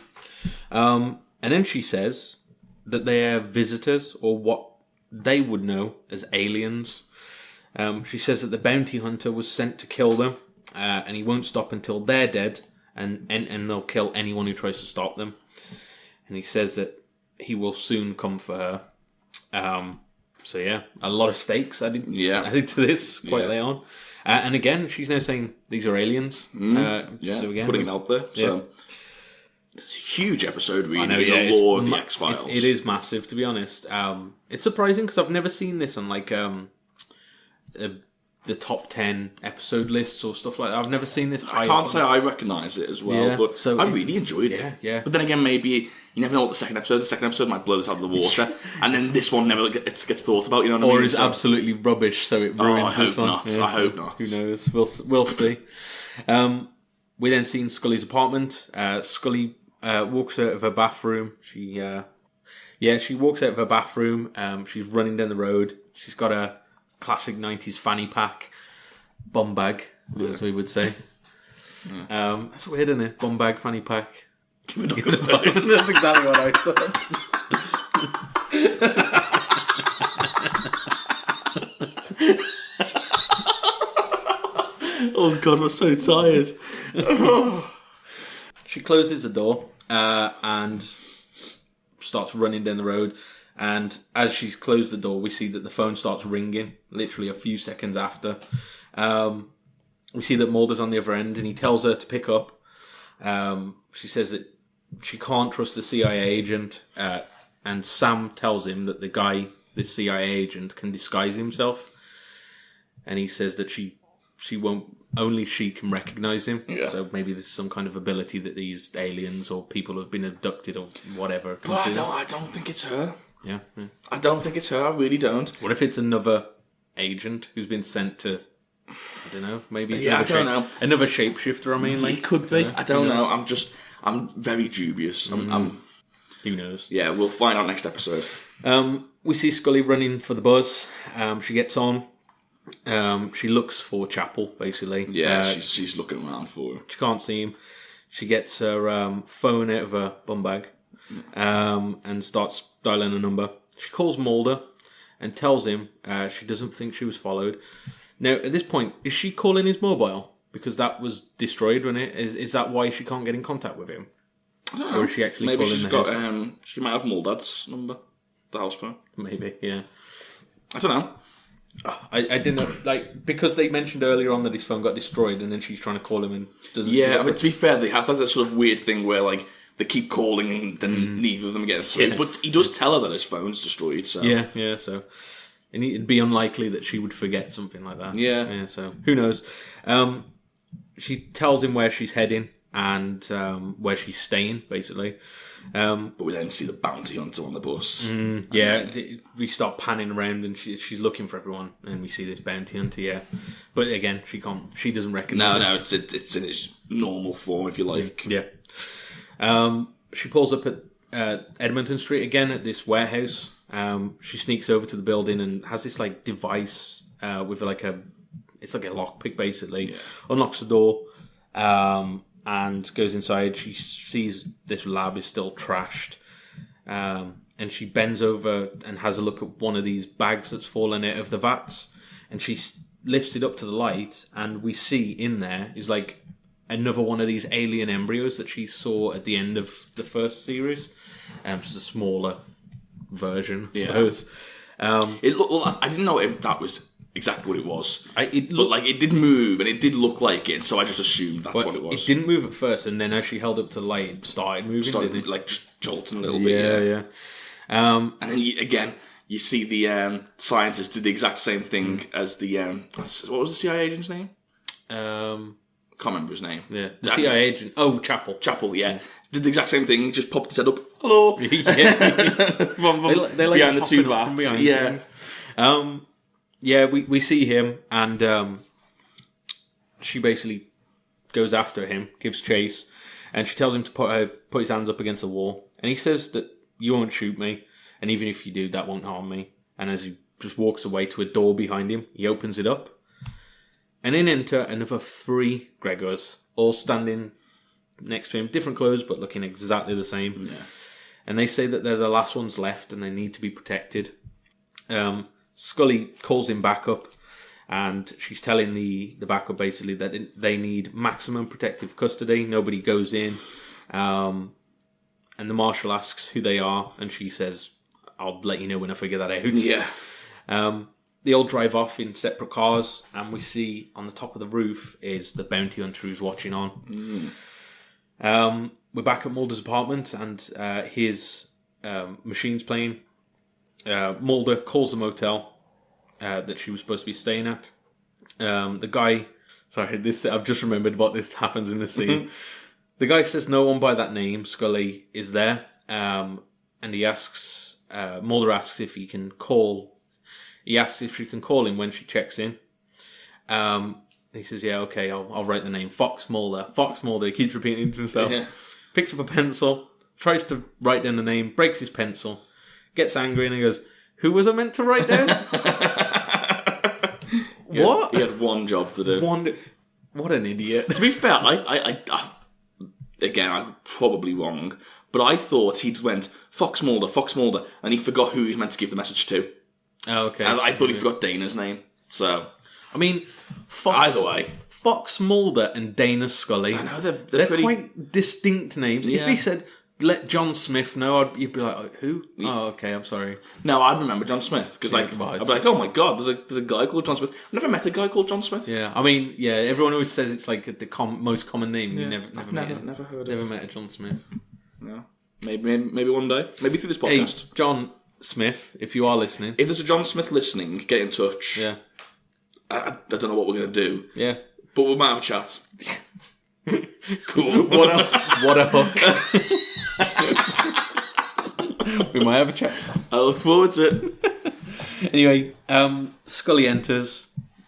then she says that they are visitors, or what they would know as aliens. She says that the bounty hunter was sent to kill them, and he won't stop until they're dead, and they'll kill anyone who tries to stop them. And he says that he will soon come for her. So yeah, a lot of stakes added to this quite late on. And again, she's now saying these are aliens. So again, putting it out there. So it's a huge episode, really. I know, the lore of the X-Files. It is massive, to be honest. It's surprising because I've never seen this on like the top 10 episode lists or stuff like that. I've never seen this high. I can't say I recognise it as well, but so I really enjoyed it. Yeah. But then again, maybe you never know what the second episode might blow this out of the water, and then this one never gets thought about. You know what I mean? Or is absolutely rubbish, so it ruins this one. I hope not. Who knows? We'll see. We then see in Scully's apartment. Scully walks out of her bathroom. She walks out of her bathroom. She's running down the road. She's got a classic 90s fanny pack, bum bag, as we would say. That's weird, isn't it? Bum bag, fanny pack. Give it a bum. That's exactly what I thought. Oh God, we're so tired. She closes the door and starts running down the road. And as she's closed the door, we see that the phone starts ringing, literally a few seconds after. We see that Mulder's on the other end, and he tells her to pick up. She says that she can't trust the CIA agent, and Sam tells him that the CIA agent, can disguise himself. And he says that she won't, only she can recognise him. Yeah. So maybe there's some kind of ability that these aliens or people have been abducted or whatever. But I don't think it's her. Yeah. I don't think it's her. I really don't. What if it's another agent who's been sent to, I don't know, maybe I don't know. Another shapeshifter, I mean. It could be. I don't know. I'm very dubious. Who knows? Yeah, we'll find out next episode. We see Scully running for the bus. She gets on. She looks for Chapel, basically. Yeah, she's looking around for him. She can't see him. She gets her phone out of her bum bag and starts dialing a number. She calls Mulder and tells him she doesn't think she was followed. Now, at this point, is she calling his mobile? Because that was destroyed, wasn't it? Is that why she can't get in contact with him? I don't know. Or is she actually maybe calling she's the got, house? she might have Mulder's number, the house phone. Maybe, yeah. I don't know. I didn't know, like, because they mentioned earlier on that his phone got destroyed and then she's trying to call him and doesn't... Yeah, I mean, to be fair, they have that sort of weird thing where, like, they keep calling and then neither of them get through. Yeah. But he does tell her that his phone's destroyed, so... Yeah, so... And it'd be unlikely that she would forget something like that. Yeah. So, who knows? She tells him where she's heading and where she's staying, basically. But we then see the bounty hunter on the bus. We start panning around and she's looking for everyone, and we see this bounty hunter. Yeah, but again, she doesn't recognise. No, it's in its normal form, if you like. Yeah. She pulls up at Edmonton Street again at this warehouse. She sneaks over to the building and has this like device with it's like a lockpick basically. Yeah. Unlocks the door. And goes inside. She sees this lab is still trashed. and she bends over and has a look at one of these bags that's fallen out of the vats, and she lifts it up to the light, and we see in there is like another one of these alien embryos that she saw at the end of the first series, just a smaller version, I suppose. It looked. Well, I didn't know if that was exactly what it was. It looked like it did move, and it did look like it, so I just assumed that's what it was. It didn't move at first, and then as she held up to the light, it started moving, didn't it? Like jolting a little bit. Yeah. And then you see the scientists do the exact same thing as the what was the CIA agent's name? Can't remember his name. Yeah, the CIA agent. Oh, Chapel. Yeah. Did the exact same thing. Just popped his head up. Hello. they like behind the two vats. We see him, and she basically goes after him, gives chase, and she tells him to put his hands up against the wall. And he says that you won't shoot me, and even if you do, that won't harm me. And as he just walks away to a door behind him, he opens it up. And in enter another 3 Gregors, all standing next to him, different clothes, but looking exactly the same. Yeah. And they say that they're the last ones left and they need to be protected. Scully calls him back up, and she's telling the backup basically that they need maximum protective custody. Nobody goes in. And the Marshal asks who they are, and she says, I'll let you know when I figure that out. Yeah. They all drive off in separate cars, and we see on the top of the roof is the bounty hunter who's watching on. We're back at Mulder's apartment, and his machine's playing. Mulder calls the motel that she was supposed to be staying at. The guy... Sorry, I've just remembered what this happens in the scene. The guy says no one by that name, Scully, is there. And he asks... Mulder asks if he can call... He asks if she can call him when she checks in. And he says, yeah, okay, I'll write the name. Fox Mulder. Fox Mulder. He keeps repeating it to himself. Yeah. Picks up a pencil, tries to write down the name, breaks his pencil, gets angry, and he goes, who was I meant to write down? What? He had one job to do. What an idiot. To be fair, I again, I'm probably wrong, but I thought he'd went, Fox Mulder, and he forgot who he was meant to give the message to. Oh, okay. I thought he forgot Dana's name. So, I mean, either way, Fox Mulder and Dana Scully. I know they're pretty... quite distinct names. Yeah. If he said, "Let John Smith know," you'd be like, "Who?" Yeah. Oh, okay. I'm sorry. No, I'd remember John Smith because I'd be like, "Oh my god, there's a guy called John Smith." I've never met a guy called John Smith. Yeah, I mean, yeah. Everyone always says it's like the most common name. Yeah. You never heard a John Smith. No, maybe one day, maybe through this podcast. Hey, John Smith, if you are listening, if there's a John Smith listening, get in touch. Yeah, I don't know what we're gonna do. Yeah, but we might have a chat. Cool. What a hook. We might have a chat. I look forward to it. Anyway, Scully enters,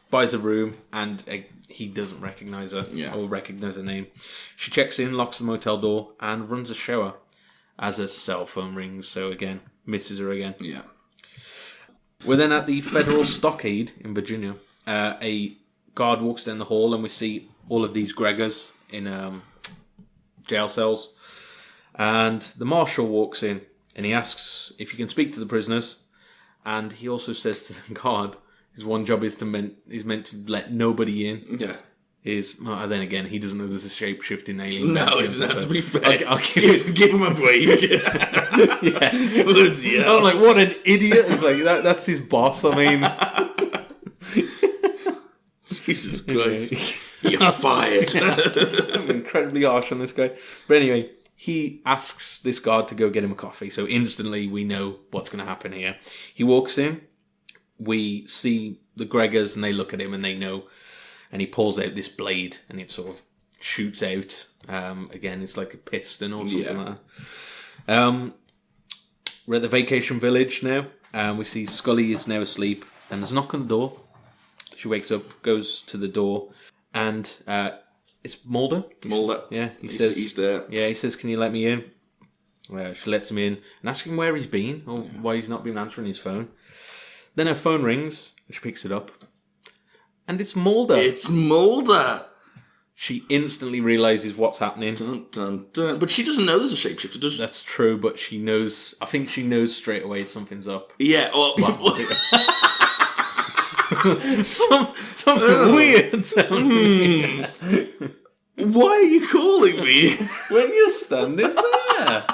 buys a room, and he doesn't recognise her or recognise her name. She checks in, locks the motel door, and runs a shower as her cell phone rings. So again, misses her again. Yeah. We're then at the Federal Stockade in Virginia. A guard walks down the hall, and we see all of these Gregors in jail cells. And the marshal walks in, and he asks if you can speak to the prisoners. And he also says to the guard, his one job is meant to let nobody in. Yeah. Then again, he doesn't know there's a shape-shifting alien. No, it doesn't have to be fair. I'll give him a break. Yeah. I'm like, what an idiot. It's like, that's his boss, I mean... Jesus Christ. You're fired. I'm incredibly harsh on this guy. But anyway, he asks this guard to go get him a coffee. So instantly we know what's going to happen here. He walks in. We see the Gregors and they look at him and they know. And he pulls out this blade and it sort of shoots out. Again, it's like a piston or something like that. We're at the vacation village now. We see Scully is now asleep. And there's a knock on the door. She wakes up, goes to the door, and it's Mulder. Mulder. Yeah, he says he's there. Yeah, he says, "Can you let me in?" She lets him in and asks him where he's been or why he's not been answering his phone. Then her phone rings, and she picks it up, and it's Mulder. It's Mulder. She instantly realizes what's happening. Dun, dun, dun. But she doesn't know there's a shapeshifter, does she? That's true, but she knows. I think she knows straight away something's up. Yeah, well... Something weird. Why are you calling me? When you're standing there.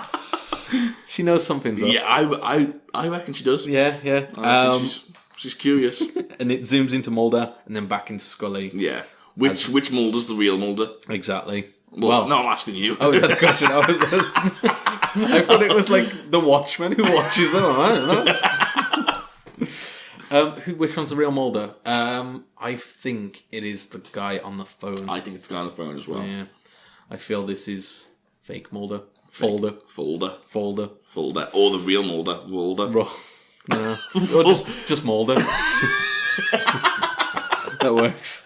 She knows something's up. Yeah, I reckon she does. Yeah. I reckon she's curious. And it zooms into Mulder and then back into Scully. Yeah. Which Mulder's the real Mulder? Exactly. Well, no, I'm asking you. Oh, is that a question? I thought it was like the Watchman who watches them. I don't know. Which one's the real Mulder? I think it is the guy on the phone. I think it's the guy on the phone as well. Yeah. I feel this is fake Mulder. Folder. Or the real Mulder. No. Or just Mulder. That works.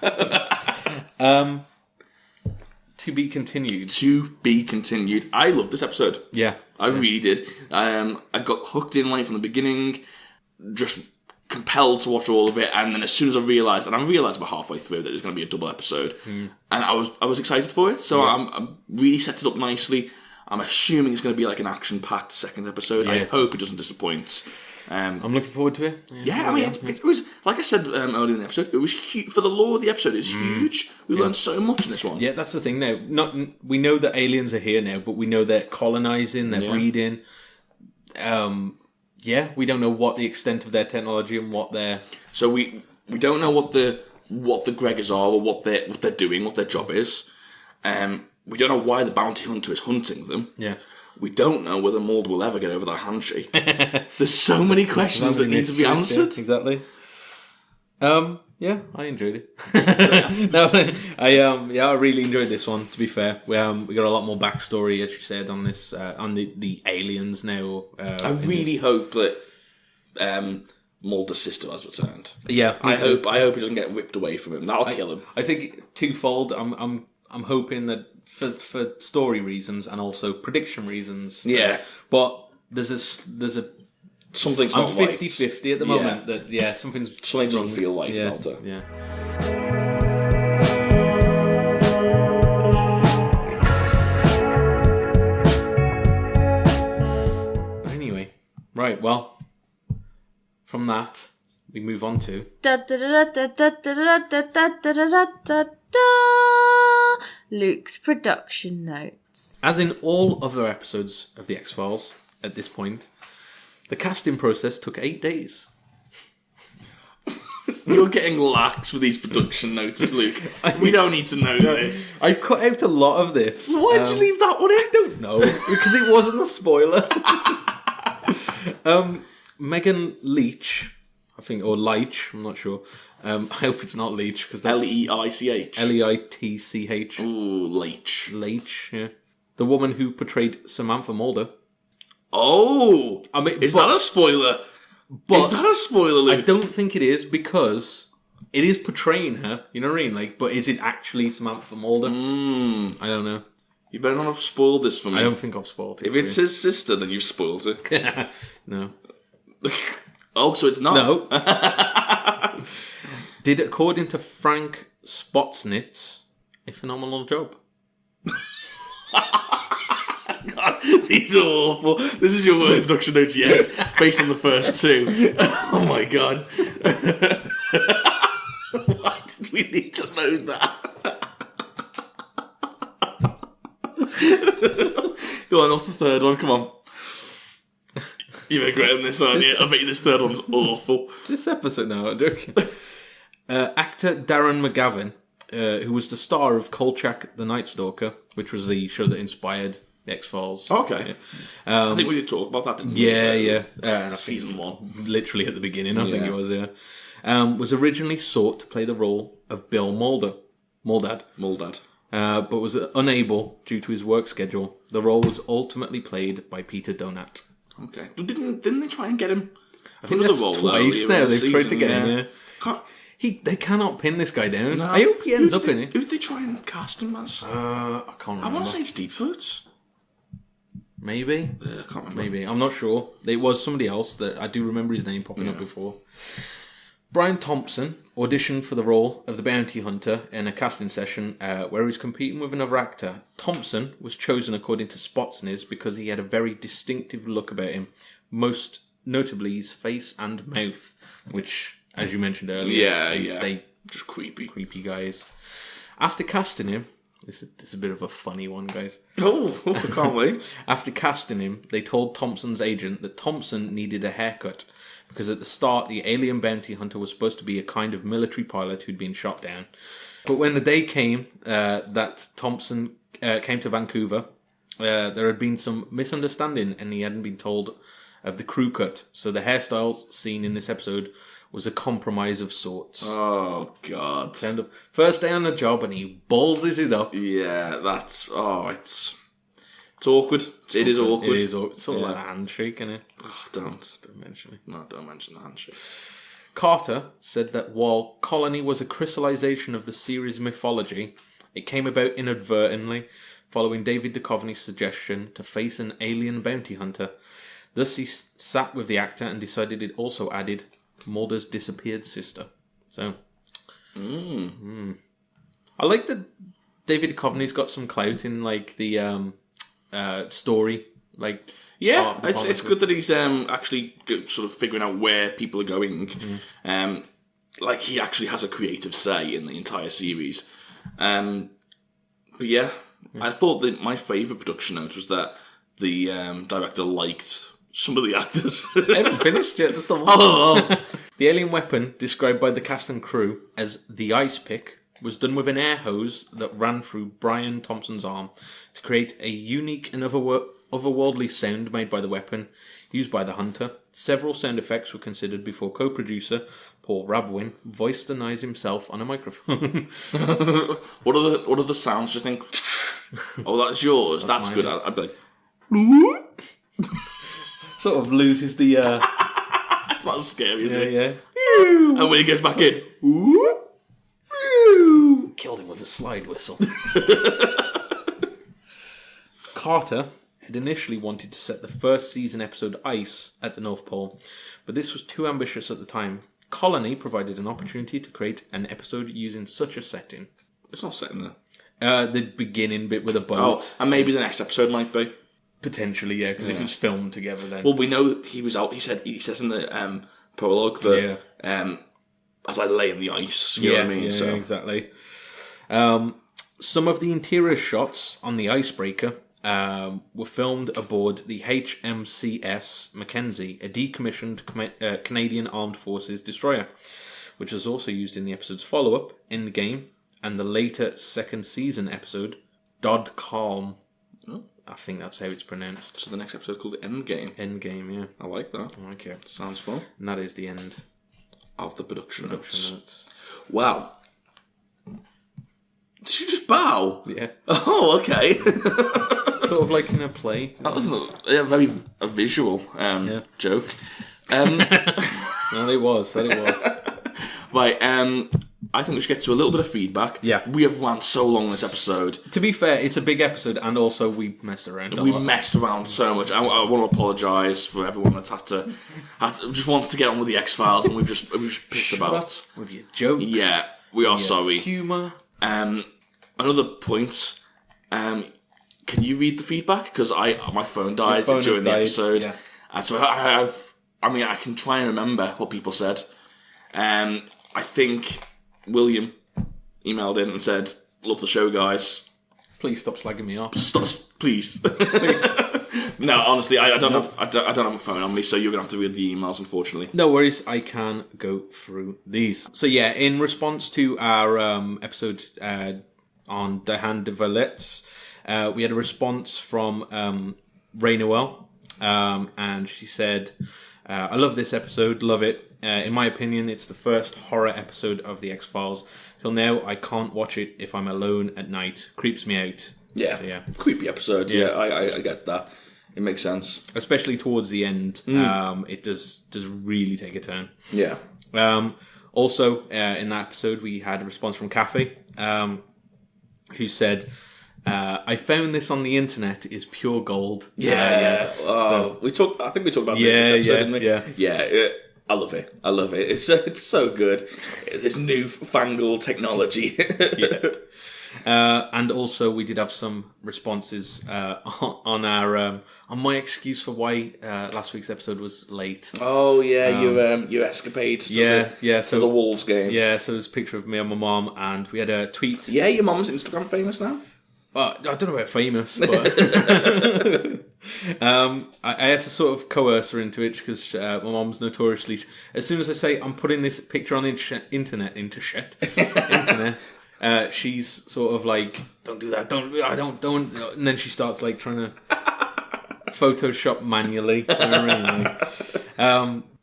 To be continued. To be continued. I loved this episode. Yeah. I really did. I got hooked in right from the beginning, just compelled to watch all of it, and then as soon as I realised about halfway through that it was going to be a double episode, and I was excited for it, so I'm really set it up nicely. I'm assuming it's going to be like an action-packed second episode. Yeah. I hope it doesn't disappoint. I'm looking forward to it. Yeah, I mean, it was, like I said earlier in the episode, it was huge. For the lore of the episode, it's huge. We learned so much in this one. Yeah, that's the thing now. We know that aliens are here now, but we know they're colonising, they're breeding. We don't know what the extent of their technology and what they're... So we don't know what the Gregors are or what they're doing, what their job is. We don't know why the bounty hunter is hunting them. Yeah. We don't know whether Mulder will ever get over that handshake. There's so many questions that need to be answered. Yeah, exactly. Yeah, I enjoyed it. I really enjoyed this one. To be fair, we got a lot more backstory, as you said, on this on the aliens now. I really hope that Mulder's sister has returned. Yeah, I hope he doesn't get whipped away from him. That'll kill him. I think twofold. I'm hoping that for story reasons and also prediction reasons. Yeah, but there's a something's I'm not 50-50 at the moment. That something doesn't feel right about it. Yeah. Anyway, right. Well, from that we move on to Luke's production notes. As in all other episodes of The X-Files at this point, the casting process took 8 days. You're getting lax with these production notes, Luke. We don't need to know this. I cut out a lot of this. Why did you leave that one in? I don't know. Because it wasn't a spoiler. Megan Leach, I think, or Leitch, I'm not sure. I hope it's not Leach, because that's... Leich. Leitch. Ooh, Leich. Leitch, yeah. The woman who portrayed Samantha Mulder. Oh! I mean, is that a spoiler? Is that a spoiler, Luke? I don't think it is, because it is portraying her, you know what I mean? Like, but is it actually Samantha Mulder? I don't know. You better not have spoiled this for me. I don't think I've spoiled it. If it's his sister, then you've spoiled it. No. Oh, so it's not? No. Did, according to Frank Spotsnitz, a phenomenal job. God, these are awful. This is your worst production notes yet, based on the first two. Oh my god. Why did we need to know that? Go on, what's the third one? Come on. You're regretting this, aren't you? I bet you this third one's awful. This episode, no, I'm joking. Actor Darren McGavin, who was the star of Kolchak the Night Stalker, which was the show that inspired The X-Files. Okay. Yeah. I think we did talk about that, didn't we? Yeah. Season 1. Literally at the beginning, I think it was, yeah. Was originally sought to play the role of Bill Muldad. But was unable due to his work schedule. The role was ultimately played by Peter Donat. Okay. Didn't they try and get him? I think that's twice now they've tried to get him. They cannot pin this guy down. No. I hope he ends up in it. Who did they try and cast him as? I can't remember. I want to say it's Deep Throats. Maybe. I can't remember. Maybe. I'm not sure. It was somebody else that I do remember his name popping up before. Brian Thompson auditioned for the role of the bounty hunter in a casting session where he was competing with another actor. Thompson was chosen according to Spotsniz because he had a very distinctive look about him, most notably his face and mouth, which, as you mentioned earlier, they just creepy guys. After casting him, this is a bit of a funny one, guys. Oh, I can't wait. After casting him, they told Thompson's agent that Thompson needed a haircut because at the start, the alien bounty hunter was supposed to be a kind of military pilot who'd been shot down. But when the day came that Thompson came to Vancouver, there had been some misunderstanding and he hadn't been told of the crew cut. So the hairstyle seen in this episode was a compromise of sorts. Oh, God. First day on the job and he ballses it up. Yeah, that's... Oh, it's awkward. It is awkward. It is awkward. It's sort of like a handshake, isn't it? Oh, don't mention it. No, don't mention the handshake. Carter said that while Colony was a crystallization of the series' mythology, it came about inadvertently, following David Duchovny's suggestion to face an alien bounty hunter. Thus he sat with the actor and decided it also added Mulder's disappeared sister. So, I like that David Duchovny's got some clout in like the story. Like, it's good that he's actually sort of figuring out where people are going. Like he actually has a creative say in the entire series. But yeah, I thought that my favourite production note was that the director liked some of the actors. I haven't finished yet. That's the one. The alien weapon, described by the cast and crew as the ice pick, was done with an air hose that ran through Brian Thompson's arm to create a unique and otherworldly sound made by the weapon, used by the hunter. Several sound effects were considered before co-producer Paul Rabwin voiced the noise himself on a microphone. What are the sounds do you think? Oh, that's yours. That's good. I'd be like... Sort of loses the... It's not as scary, is it? Yeah. And when he gets back in... Killed him with a slide whistle. Carter had initially wanted to set the first season episode Ice at the North Pole, but this was too ambitious at the time. Colony provided an opportunity to create an episode using such a setting. It's not set in there. The beginning bit with a boat. Oh, and maybe the next episode might be. Potentially, yeah, because if it was filmed together then... Well, we know he was out, he says in the prologue that as I lay in the ice, you know what I mean? Yeah, so. exactly. Some of the interior shots on the icebreaker were filmed aboard the HMCS Mackenzie, a decommissioned Canadian Armed Forces destroyer, which was also used in the episode's follow-up, Endgame, and the later second season episode, Dodd Calm. Oh. I think that's how it's pronounced. So the next episode is called Endgame. Endgame, yeah. I like that. I like it. Sounds fun. And that is the end of the production notes. notes. Wow. Did you just bow? Yeah. Oh, okay. Sort of like in a play. That was a visual joke. No, it was. Right, I think we should get to a little bit of feedback. Yeah. We have run so long this episode. To be fair, it's a big episode, and also we messed around a lot. Messed around so much. I want to apologise for everyone that's had to just wants to get on with the X-Files, and we've just pissed about. With your jokes. Yeah, we are sorry. Humour. Another point. Can you read the feedback? Because my phone died during the episode, and so I can try and remember what people said. I think William emailed in and said, "Love the show, guys. Please stop slagging me off. Stop, please." No, honestly, I don't have a phone on me, so you're gonna have to read the emails, unfortunately. No worries, I can go through these. So yeah, in response to our episode on the Hand of Valets, we had a response from Ray Noel, and she said, "I love this episode, love it. In my opinion, it's the first horror episode of The X-Files. Till now, I can't watch it if I'm alone at night. Creeps me out." Yeah, so, yeah. Creepy episode. Yeah, I get that. It makes sense. Especially towards the end, it does really take a turn. Yeah. Also, in that episode, we had a response from Kathy, who said, "I found this on the internet is pure gold." Yeah. Oh, I think we talked about this episode, didn't we? Yeah. I love it. It's so good. This newfangled technology. Yeah. And also, we did have some responses on our on my excuse for why last week's episode was late. Oh yeah, your escapades. To the Wolves game. Yeah, so there's a picture of me and my mom, and we had a tweet. Yeah, your mom's Instagram famous now. I don't know about famous, but I had to sort of coerce her into it because my mom's notoriously. As soon as I say I'm putting this picture on internet, she's sort of like, don't do that, don't, and then she starts like trying to Photoshop manually.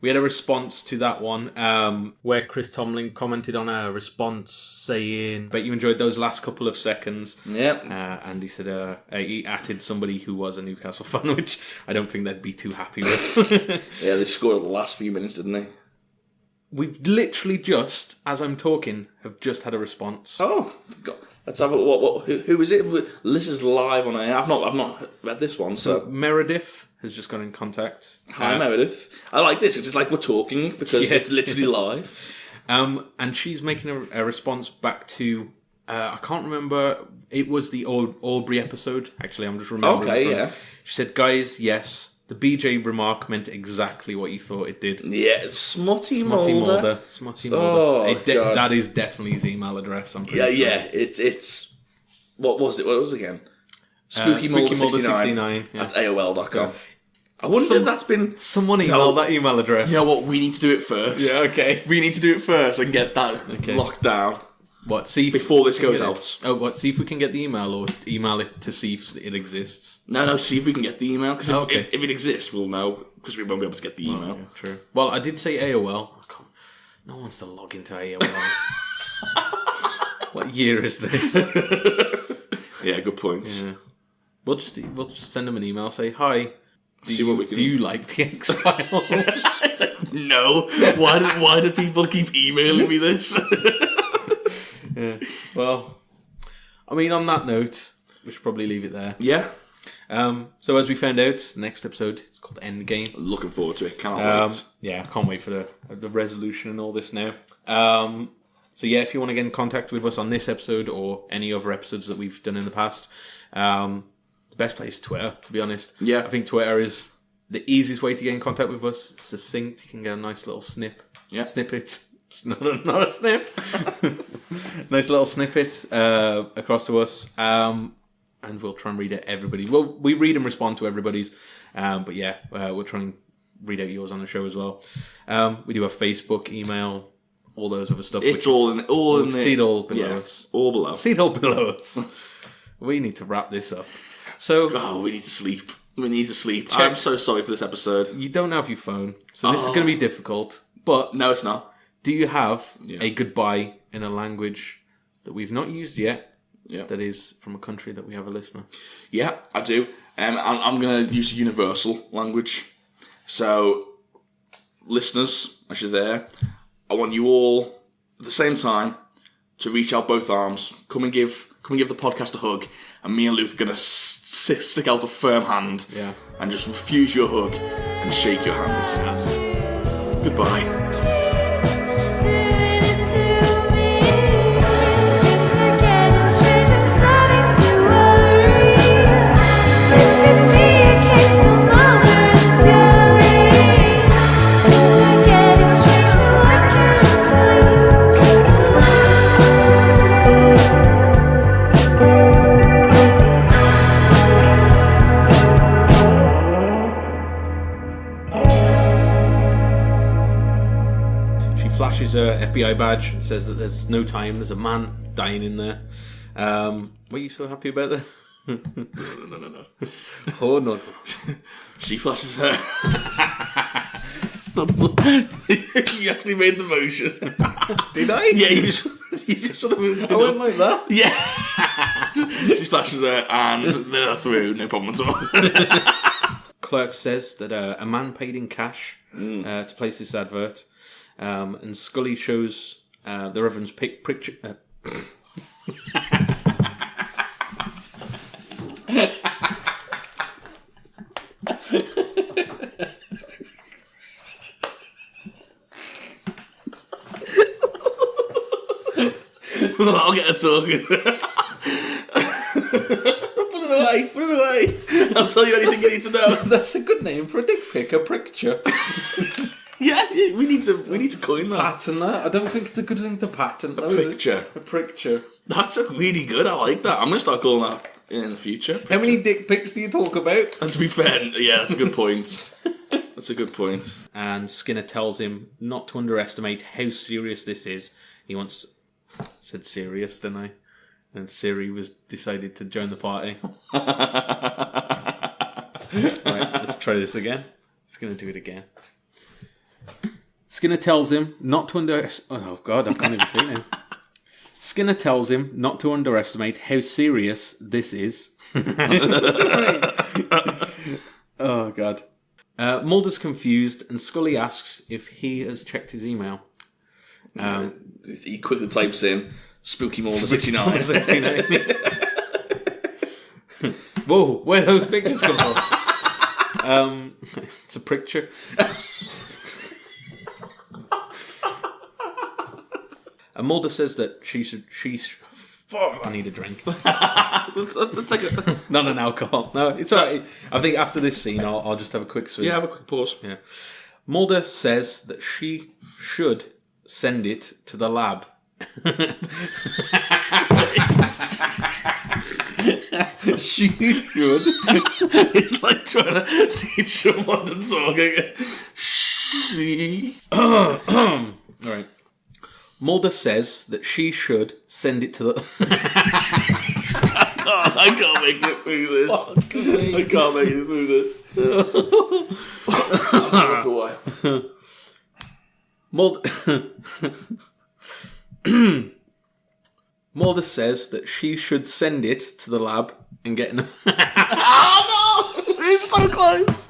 We had a response to that one where Chris Tomlin commented on our response saying, "Bet you enjoyed those last couple of seconds." Yep. And he said he added somebody who was a Newcastle fan, which I don't think they'd be too happy with. Yeah, they scored the last few minutes, didn't they? We've literally just, as I'm talking, have just had a response. Oh, God. Let's have a look. Who is it? This is live on air. I've not read this one. So Meredith has just got in contact. Hi, Meredith. I like this. It's like we're talking because it's literally live. And she's making a response back to, I can't remember, it was the Albury episode. Actually, I'm just remembering. Okay, yeah. She said, "Guys, yes, the BJ remark meant exactly what you thought it did." Yeah, it's Smutty Mulder. Smutty Oh, Mulder. God. That is definitely his email address. I'm pretty sure. Yeah. It's what was it? What was it again? Spooky Mulder 69 yeah. at AOL.com. I wonder if that's been... Someone emailed that email address. You know what? We need to do it first. Yeah, okay. We need to do it first and get that locked down. What? See if before this goes out. Oh, what? See if we can get the email, or email it to see if it exists. No. See if we can get the email, because if it exists, we'll know, because we won't be able to get the email. Yeah, true. Well, I did say AOL. No one wants to log into AOL. What year is this? Yeah, good point. Yeah. We'll just send them an email. Say hi. Do you like the X-Files? No. Why do people keep emailing me this? Yeah. Well, I mean, on that note, we should probably leave it there. Yeah. So as we found out, the next episode is called Endgame. Looking forward to it. Cannot wait. Yeah, I can't wait for the resolution and all this now. So yeah, if you want to get in contact with us on this episode or any other episodes that we've done in the past, the best place is Twitter, to be honest. Yeah. I think Twitter is the easiest way to get in contact with us. It's succinct. You can get a nice little snippet. It's not a snip. Nice little snippet across to us. And we'll try and read out everybody. Well, we read and respond to everybody's. But yeah, we'll try and read out yours on the show as well. We do have Facebook, email, all those other stuff. It's all in the... See it all below us. All below. See it all below us. We need to wrap this up. So, we need to sleep. I'm so sorry for this episode. You don't have your phone, so this is going to be difficult. But no, it's not. Do you have a goodbye in a language that we've not used yet? Yeah. That is from a country that we have a listener. Yeah, I do. I'm going to use a universal language. So, listeners, as you're there, I want you all at the same time to reach out both arms. Come and give the podcast a hug, and me and Luke are going to stick out a firm hand and just refuse your hug and shake your hand. Yeah. Goodbye. Her FBI badge and says that there's no time, there's a man dying in there. Were you so happy about that? No. Oh no. She flashes her. You actually made the motion. Did I? Yeah, you just sort of moved it I went like that? Yeah. She flashes her and they're through, no problem at all. Clerk says that a man paid in cash to place this advert. And Scully shows the Reverend's picture. I'll get her talking. Put it away. I'll tell you anything you need to know. That's a good name for a dick pic, a pricture. Yeah, we need to coin that. Patent that. I don't think it's a good thing to patent. A pricture. A pricture. That's really good. I like that. I'm going to start calling that in the future. How many dick pics do you talk about? And to be fair, yeah, that's a good point. That's a good point. And Skinner tells him not to underestimate how serious this is. He wants... said serious, didn't I? And Siri was decided to join the party. Right, let's try this again. Skinner do it again. Skinner tells him not to oh God, I can't even speak now. Skinner tells him not to underestimate how serious this is. Oh God. Mulder's confused, and Scully asks if he has checked his email. He quickly types in Spooky Mulder 69. Whoa, where are those pictures come from? It's a picture. And Mulder says that she should. Fuck, I need a drink. let's take a... Not an alcohol. No, it's alright. I think after this scene, I'll just have a quick swig. Yeah, have a quick pause. Yeah. Mulder says that she should send it to the lab. She should. It's like trying to teach someone to talk again. She. Alright. Mulder says that she should send it to the... I can't make it through this. I can't make it through this. Walk away. Mulder says that she should send it to the lab and get an... Oh no! It's so close!